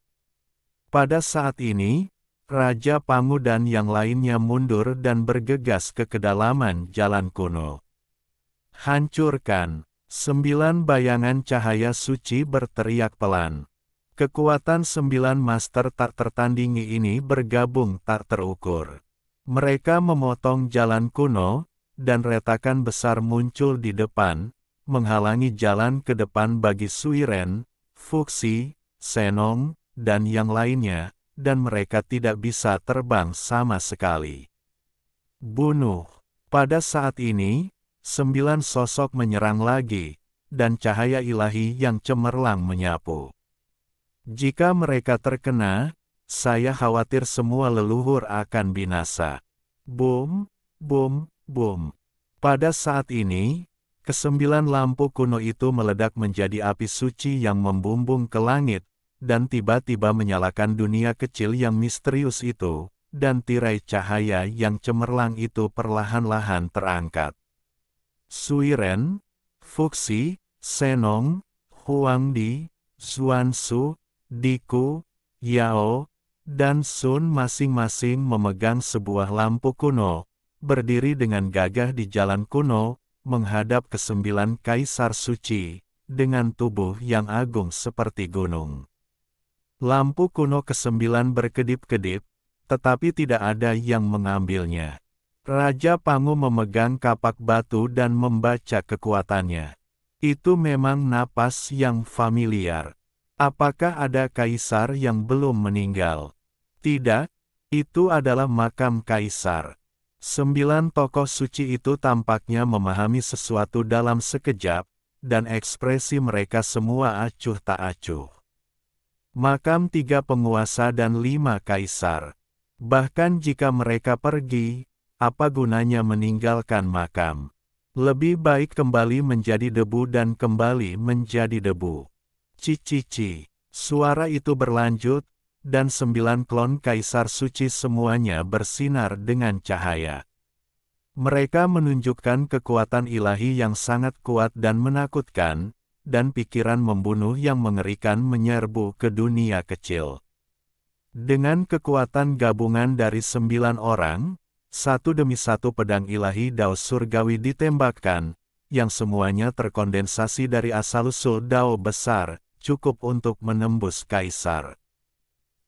Pada saat ini, Raja Pangu dan yang lainnya mundur dan bergegas ke kedalaman jalan kuno. Hancurkan! 9 bayangan cahaya suci berteriak pelan. Kekuatan 9 master tak tertandingi ini bergabung tak terukur. Mereka memotong jalan kuno, dan retakan besar muncul di depan, menghalangi jalan ke depan bagi Suiren, Fuxi, Senong, dan yang lainnya, dan mereka tidak bisa terbang sama sekali. Bunuh. Pada saat ini, 9 sosok menyerang lagi, dan cahaya ilahi yang cemerlang menyapu. Jika mereka terkena, saya khawatir semua leluhur akan binasa. Boom, boom, boom. Pada saat ini, ke-9 lampu kuno itu meledak menjadi api suci yang membumbung ke langit, dan tiba-tiba menyalakan dunia kecil yang misterius itu, dan tirai cahaya yang cemerlang itu perlahan-lahan terangkat. Suiren, Fuxi, Senong, Huangdi, Xuansu, Diku, Yao, dan Sun masing-masing memegang sebuah lampu kuno, berdiri dengan gagah di jalan kuno, menghadap ke-9 kaisar suci, dengan tubuh yang agung seperti gunung. Lampu kuno ke-9 berkedip-kedip, tetapi tidak ada yang mengambilnya. Raja Pangu memegang kapak batu dan membaca kekuatannya. Itu memang napas yang familiar. Apakah ada kaisar yang belum meninggal? Tidak, itu adalah makam kaisar. 9 tokoh suci itu tampaknya memahami sesuatu dalam sekejap, dan ekspresi mereka semua acuh tak acuh. Makam 3 penguasa dan 5 kaisar. Bahkan jika mereka pergi, apa gunanya meninggalkan makam? Lebih baik kembali menjadi debu dan kembali menjadi debu. Cici. Suara itu berlanjut, dan 9 klon kaisar suci semuanya bersinar dengan cahaya. Mereka menunjukkan kekuatan ilahi yang sangat kuat dan menakutkan, dan pikiran membunuh yang mengerikan menyerbu ke dunia kecil. Dengan kekuatan gabungan dari 9 orang, satu demi satu pedang ilahi Dao surgawi ditembakkan, yang semuanya terkondensasi dari asal-usul Dao besar, cukup untuk menembus kaisar.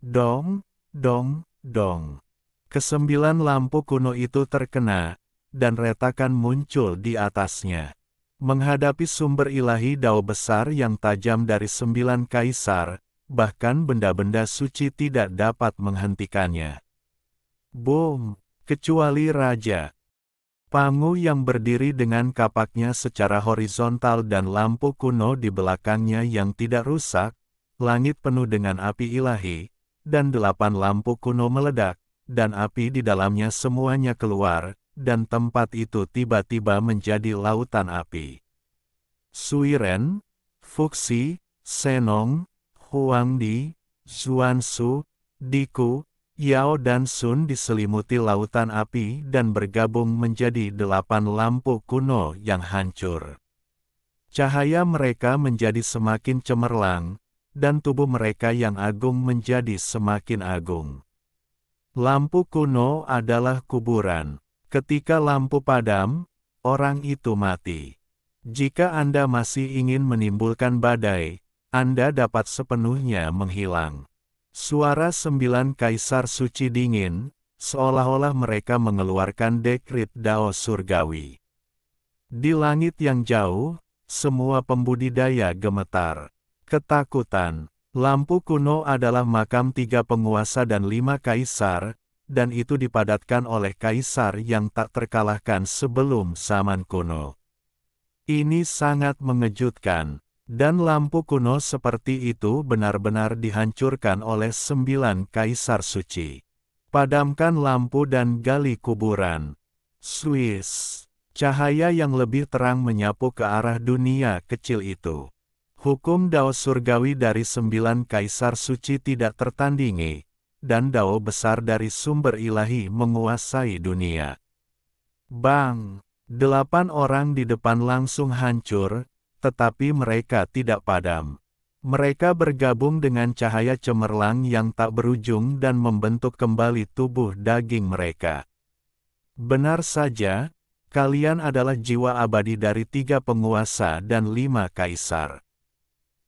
Dong, dong, dong. Ke-9 lampu kuno itu terkena, dan retakan muncul di atasnya. Menghadapi sumber ilahi Dao besar yang tajam dari 9 kaisar, bahkan benda-benda suci tidak dapat menghentikannya. Boom! Kecuali Raja Pangu yang berdiri dengan kapaknya secara horizontal dan lampu kuno di belakangnya yang tidak rusak, langit penuh dengan api ilahi, dan 8 lampu kuno meledak, dan api di dalamnya semuanya keluar, dan tempat itu tiba-tiba menjadi lautan api. Suiren, Fuxi, Senong, Huangdi, Xuansu, Diku, Yao dan Sun diselimuti lautan api dan bergabung menjadi 8 lampu kuno yang hancur. Cahaya mereka menjadi semakin cemerlang, dan tubuh mereka yang agung menjadi semakin agung. Lampu kuno adalah kuburan. Ketika lampu padam, orang itu mati. Jika Anda masih ingin menimbulkan badai, Anda dapat sepenuhnya menghilang. Suara 9 kaisar suci dingin, seolah-olah mereka mengeluarkan dekrit Dao surgawi. Di langit yang jauh, semua pembudidaya gemetar. Ketakutan. Lampu kuno adalah makam 3 penguasa dan 5 kaisar, dan itu dipadatkan oleh kaisar yang tak terkalahkan sebelum zaman kuno. Ini sangat mengejutkan. Dan lampu kuno seperti itu benar-benar dihancurkan oleh 9 kaisar suci. Padamkan lampu dan gali kuburan. Swiss. Cahaya yang lebih terang menyapu ke arah dunia kecil itu. Hukum Dao surgawi dari 9 kaisar suci tidak tertandingi, dan Dao besar dari sumber ilahi menguasai dunia. Bang! 8 orang di depan langsung hancur, tetapi mereka tidak padam. Mereka bergabung dengan cahaya cemerlang yang tak berujung dan membentuk kembali tubuh daging mereka. Benar saja, kalian adalah jiwa abadi dari 3 penguasa dan 5 kaisar.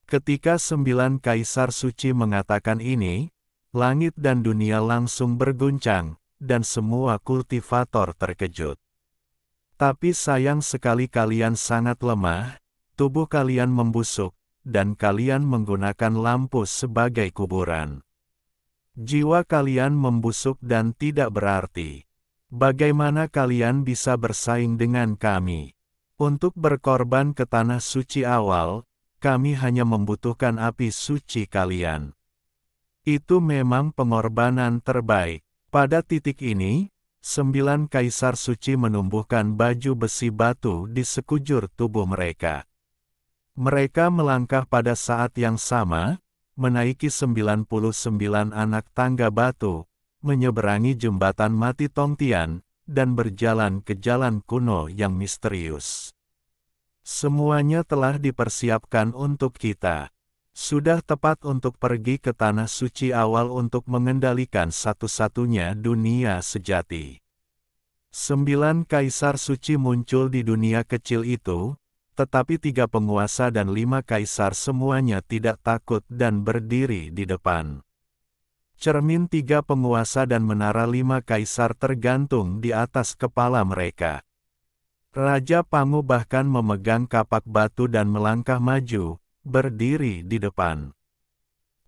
Ketika 9 kaisar suci mengatakan ini, langit dan dunia langsung berguncang, dan semua kultivator terkejut. Tapi sayang sekali kalian sangat lemah, tubuh kalian membusuk, dan kalian menggunakan lampu sebagai kuburan. Jiwa kalian membusuk dan tidak berarti. Bagaimana kalian bisa bersaing dengan kami? Untuk berkorban ke tanah suci awal, kami hanya membutuhkan api suci kalian. Itu memang pengorbanan terbaik. Pada titik ini, 9 kaisar suci menumbuhkan baju besi batu di sekujur tubuh mereka. Mereka melangkah pada saat yang sama, menaiki 99 anak tangga batu, menyeberangi jembatan Mati Tongtian, dan berjalan ke jalan kuno yang misterius. Semuanya telah dipersiapkan untuk kita. Sudah tepat untuk pergi ke tanah suci awal untuk mengendalikan satu-satunya dunia sejati. 9 kaisar suci muncul di dunia kecil itu, tetapi 3 penguasa dan 5 kaisar semuanya tidak takut dan berdiri di depan. Cermin 3 penguasa dan menara 5 kaisar tergantung di atas kepala mereka. Raja Pangu bahkan memegang kapak batu dan melangkah maju, berdiri di depan.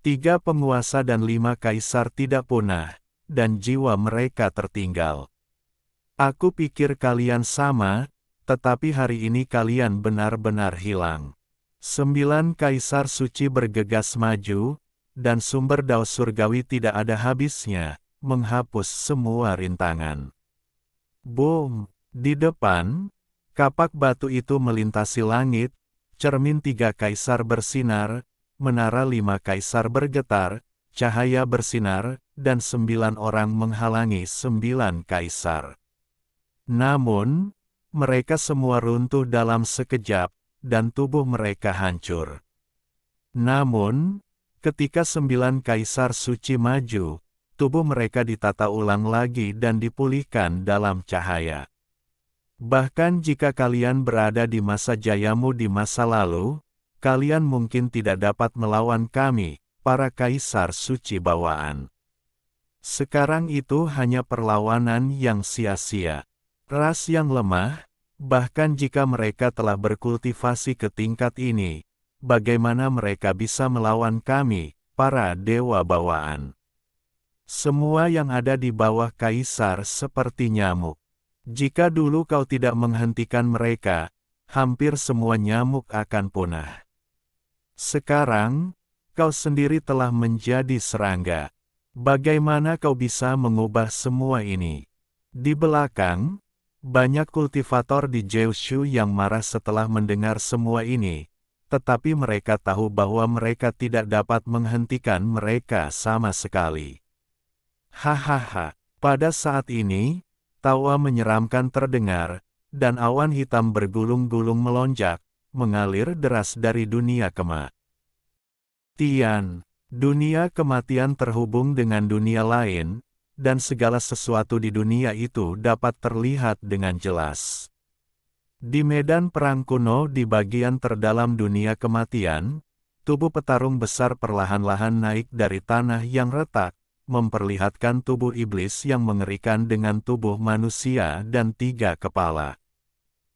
3 penguasa dan 5 kaisar tidak punah, dan jiwa mereka tertinggal. Aku pikir kalian sama, tetapi hari ini kalian benar-benar hilang. 9 kaisar suci bergegas maju, dan sumber Dao surgawi tidak ada habisnya, menghapus semua rintangan. Boom! Di depan, kapak batu itu melintasi langit, cermin 3 kaisar bersinar, menara 5 kaisar bergetar, cahaya bersinar, dan 9 orang menghalangi 9 kaisar. Namun, mereka semua runtuh dalam sekejap, dan tubuh mereka hancur. Namun, ketika 9 kaisar suci maju, tubuh mereka ditata ulang lagi dan dipulihkan dalam cahaya. Bahkan jika kalian berada di masa jayamu di masa lalu, kalian mungkin tidak dapat melawan kami, para kaisar suci bawaan. Sekarang itu hanya perlawanan yang sia-sia. Ras yang lemah, bahkan jika mereka telah berkultivasi ke tingkat ini, bagaimana mereka bisa melawan kami, para dewa bawaan? Semua yang ada di bawah kaisar seperti nyamuk. Jika dulu kau tidak menghentikan mereka, hampir semua nyamuk akan punah. Sekarang, kau sendiri telah menjadi serangga. Bagaimana kau bisa mengubah semua ini? Di belakang, banyak kultivator di Jiushu yang marah setelah mendengar semua ini, tetapi mereka tahu bahwa mereka tidak dapat menghentikan mereka sama sekali. Hahaha. Pada saat ini, tawa menyeramkan terdengar, dan awan hitam bergulung-gulung melonjak, mengalir deras dari dunia kematian. Dunia kematian terhubung dengan dunia lain, dan segala sesuatu di dunia itu dapat terlihat dengan jelas. Di medan perang kuno di bagian terdalam dunia kematian, tubuh petarung besar perlahan-lahan naik dari tanah yang retak, memperlihatkan tubuh iblis yang mengerikan dengan tubuh manusia dan 3 kepala.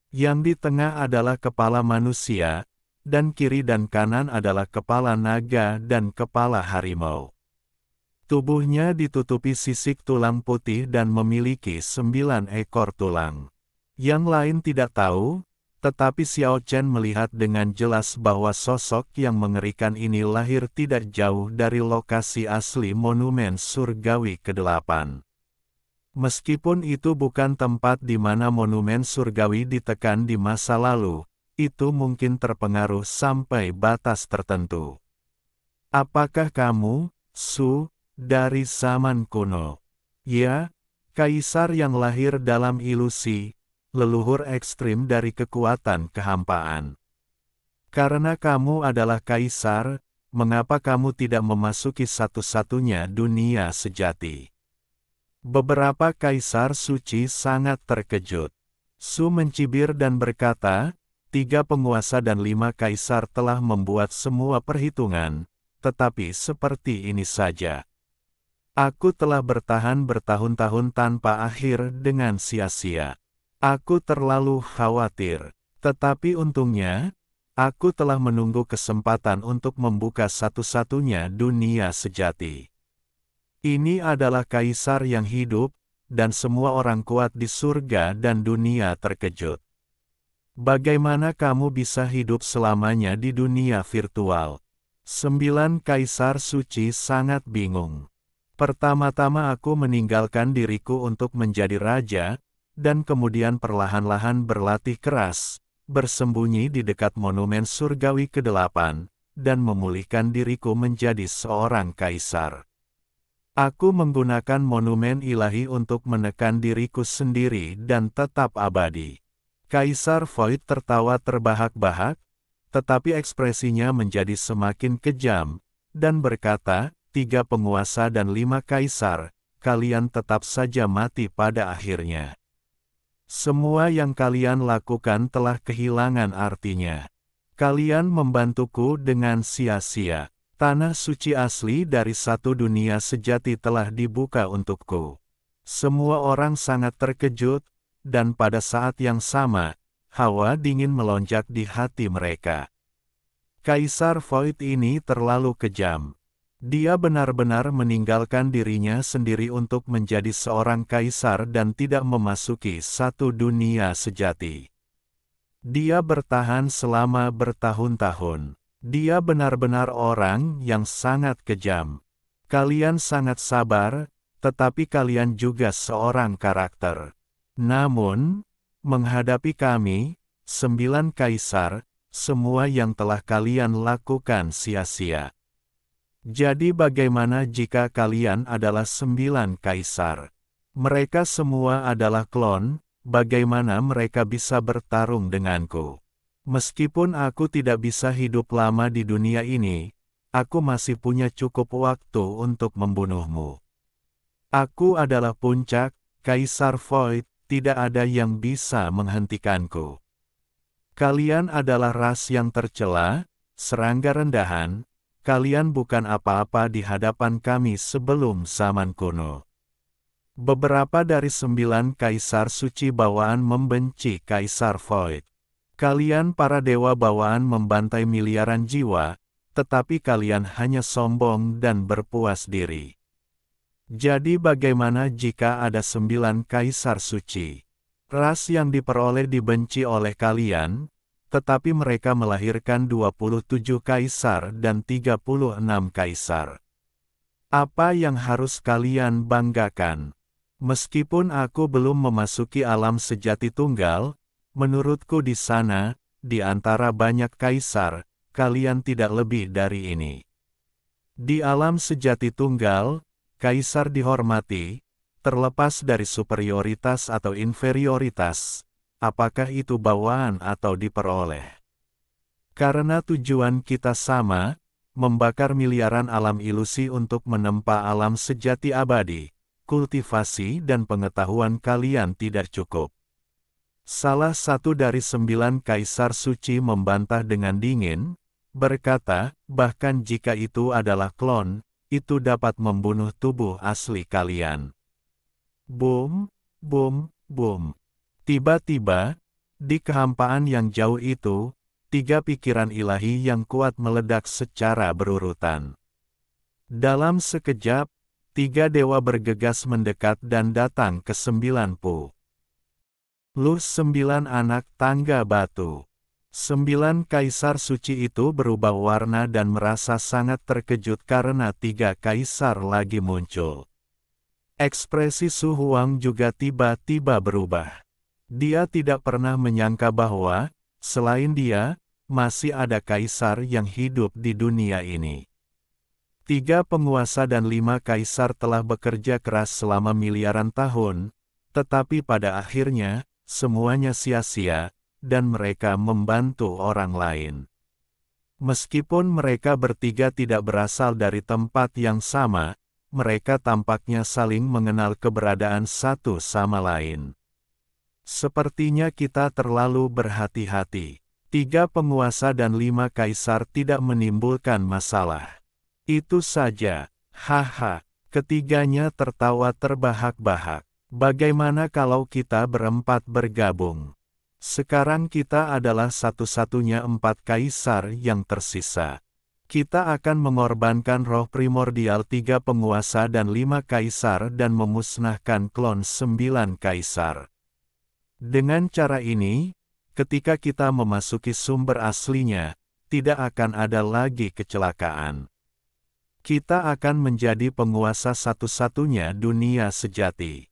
Yang di tengah adalah kepala manusia, dan kiri dan kanan adalah kepala naga dan kepala harimau. Tubuhnya ditutupi sisik tulang putih dan memiliki 9 ekor tulang. Yang lain tidak tahu, tetapi Xiao Chen melihat dengan jelas bahwa sosok yang mengerikan ini lahir tidak jauh dari lokasi asli monumen surgawi ke-8. Meskipun itu bukan tempat di mana monumen surgawi ditekan di masa lalu, itu mungkin terpengaruh sampai batas tertentu. Apakah kamu, Su, dari zaman kuno? Ya, kaisar yang lahir dalam ilusi, leluhur ekstrim dari kekuatan kehampaan. Karena kamu adalah kaisar, mengapa kamu tidak memasuki satu-satunya dunia sejati? Beberapa kaisar suci sangat terkejut. Su mencibir dan berkata, 3 penguasa dan 5 kaisar telah membuat semua perhitungan, tetapi seperti ini saja. Aku telah bertahan bertahun-tahun tanpa akhir dengan sia-sia. Aku terlalu khawatir, tetapi untungnya, aku telah menunggu kesempatan untuk membuka satu-satunya dunia sejati. Ini adalah kaisar yang hidup, dan semua orang kuat di surga dan dunia terkejut. Bagaimana kamu bisa hidup selamanya di dunia virtual? 9 kaisar suci sangat bingung. Pertama-tama aku meninggalkan diriku untuk menjadi raja, dan kemudian perlahan-lahan berlatih keras, bersembunyi di dekat monumen surgawi ke-8, dan memulihkan diriku menjadi seorang kaisar. Aku menggunakan monumen ilahi untuk menekan diriku sendiri dan tetap abadi. Kaisar Void tertawa terbahak-bahak, tetapi ekspresinya menjadi semakin kejam, dan berkata, 3 penguasa dan 5 kaisar, kalian tetap saja mati pada akhirnya. Semua yang kalian lakukan telah kehilangan artinya. Kalian membantuku dengan sia-sia. Tanah suci asli dari satu dunia sejati telah dibuka untukku. Semua orang sangat terkejut, dan pada saat yang sama, hawa dingin melonjak di hati mereka. Kaisar Void ini terlalu kejam. Dia benar-benar meninggalkan dirinya sendiri untuk menjadi seorang kaisar dan tidak memasuki satu dunia sejati. Dia bertahan selama bertahun-tahun. Dia benar-benar orang yang sangat kejam. Kalian sangat sabar, tetapi kalian juga seorang karakter. Namun, menghadapi kami, 9 kaisar, semua yang telah kalian lakukan sia-sia. Jadi bagaimana jika kalian adalah 9 kaisar? Mereka semua adalah klon, bagaimana mereka bisa bertarung denganku? Meskipun aku tidak bisa hidup lama di dunia ini, aku masih punya cukup waktu untuk membunuhmu. Aku adalah puncak, Kaisar Void, tidak ada yang bisa menghentikanku. Kalian adalah ras yang tercela, serangga rendahan, kalian bukan apa-apa di hadapan kami sebelum zaman kuno. Beberapa dari 9 kaisar suci bawaan membenci Kaisar Void. Kalian para dewa bawaan membantai miliaran jiwa, tetapi kalian hanya sombong dan berpuas diri. Jadi bagaimana jika ada 9 kaisar suci? Ras yang diperoleh dibenci oleh kalian, tetapi mereka melahirkan 27 kaisar dan 36 kaisar. Apa yang harus kalian banggakan? Meskipun aku belum memasuki alam sejati tunggal, menurutku di sana, di antara banyak kaisar, kalian tidak lebih dari ini. Di alam sejati tunggal, kaisar dihormati, terlepas dari superioritas atau inferioritas, apakah itu bawaan atau diperoleh. Karena tujuan kita sama, membakar miliaran alam ilusi untuk menempa alam sejati abadi, kultivasi dan pengetahuan kalian tidak cukup. Salah satu dari 9 kaisar suci membantah dengan dingin, berkata, bahkan jika itu adalah klon, itu dapat membunuh tubuh asli kalian. Boom, boom, boom. Tiba-tiba, di kehampaan yang jauh itu, 3 pikiran ilahi yang kuat meledak secara berurutan. Dalam sekejap, 3 dewa bergegas mendekat dan datang ke 9 Pu. Lu 9 anak tangga batu. 9 kaisar suci itu berubah warna dan merasa sangat terkejut karena 3 kaisar lagi muncul. Ekspresi Su Huang juga tiba-tiba berubah. Dia tidak pernah menyangka bahwa, selain dia, masih ada kaisar yang hidup di dunia ini. 3 penguasa dan 5 kaisar telah bekerja keras selama miliaran tahun, tetapi pada akhirnya, semuanya sia-sia, dan mereka membantu orang lain. Meskipun mereka bertiga tidak berasal dari tempat yang sama, mereka tampaknya saling mengenal keberadaan satu sama lain. Sepertinya kita terlalu berhati-hati. 3 penguasa dan 5 kaisar tidak menimbulkan masalah. Itu saja, haha, ketiganya tertawa terbahak-bahak. Bagaimana kalau kita berempat bergabung? Sekarang kita adalah satu-satunya 4 kaisar yang tersisa. Kita akan mengorbankan roh primordial 3 penguasa dan 5 kaisar dan memusnahkan klon 9 kaisar. Dengan cara ini, ketika kita memasuki sumber aslinya, tidak akan ada lagi kecelakaan. Kita akan menjadi penguasa satu-satunya dunia sejati.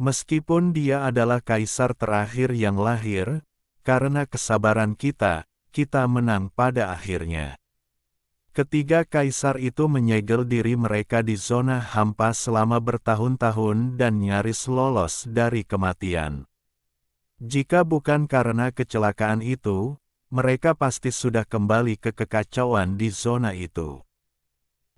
Meskipun dia adalah kaisar terakhir yang lahir, karena kesabaran kita, kita menang pada akhirnya. Ketiga kaisar itu menyegel diri mereka di zona hampa selama bertahun-tahun dan nyaris lolos dari kematian. Jika bukan karena kecelakaan itu, mereka pasti sudah kembali ke kekacauan di zona itu.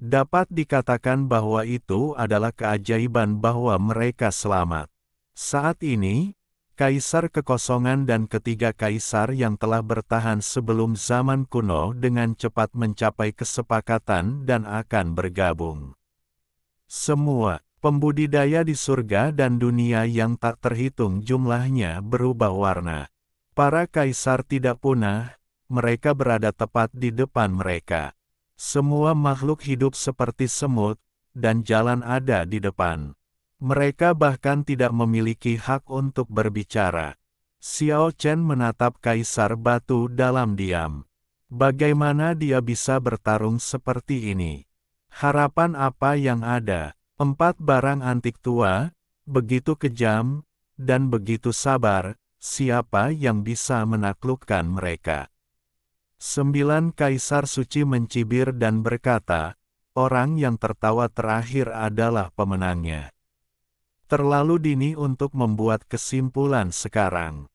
Dapat dikatakan bahwa itu adalah keajaiban bahwa mereka selamat. Saat ini, kaisar kekosongan dan ketiga kaisar yang telah bertahan sebelum zaman kuno dengan cepat mencapai kesepakatan dan akan bergabung. Semua pembudidaya di surga dan dunia yang tak terhitung jumlahnya berubah warna. Para kaisar tidak punah, mereka berada tepat di depan mereka. Semua makhluk hidup seperti semut, dan jalan ada di depan. Mereka bahkan tidak memiliki hak untuk berbicara. Xiao Chen menatap kaisar batu dalam diam. Bagaimana dia bisa bertarung seperti ini? Harapan apa yang ada? 4 barang antik tua, begitu kejam, dan begitu sabar, siapa yang bisa menaklukkan mereka? 9 kaisar suci mencibir dan berkata, orang yang tertawa terakhir adalah pemenangnya. Terlalu dini untuk membuat kesimpulan sekarang.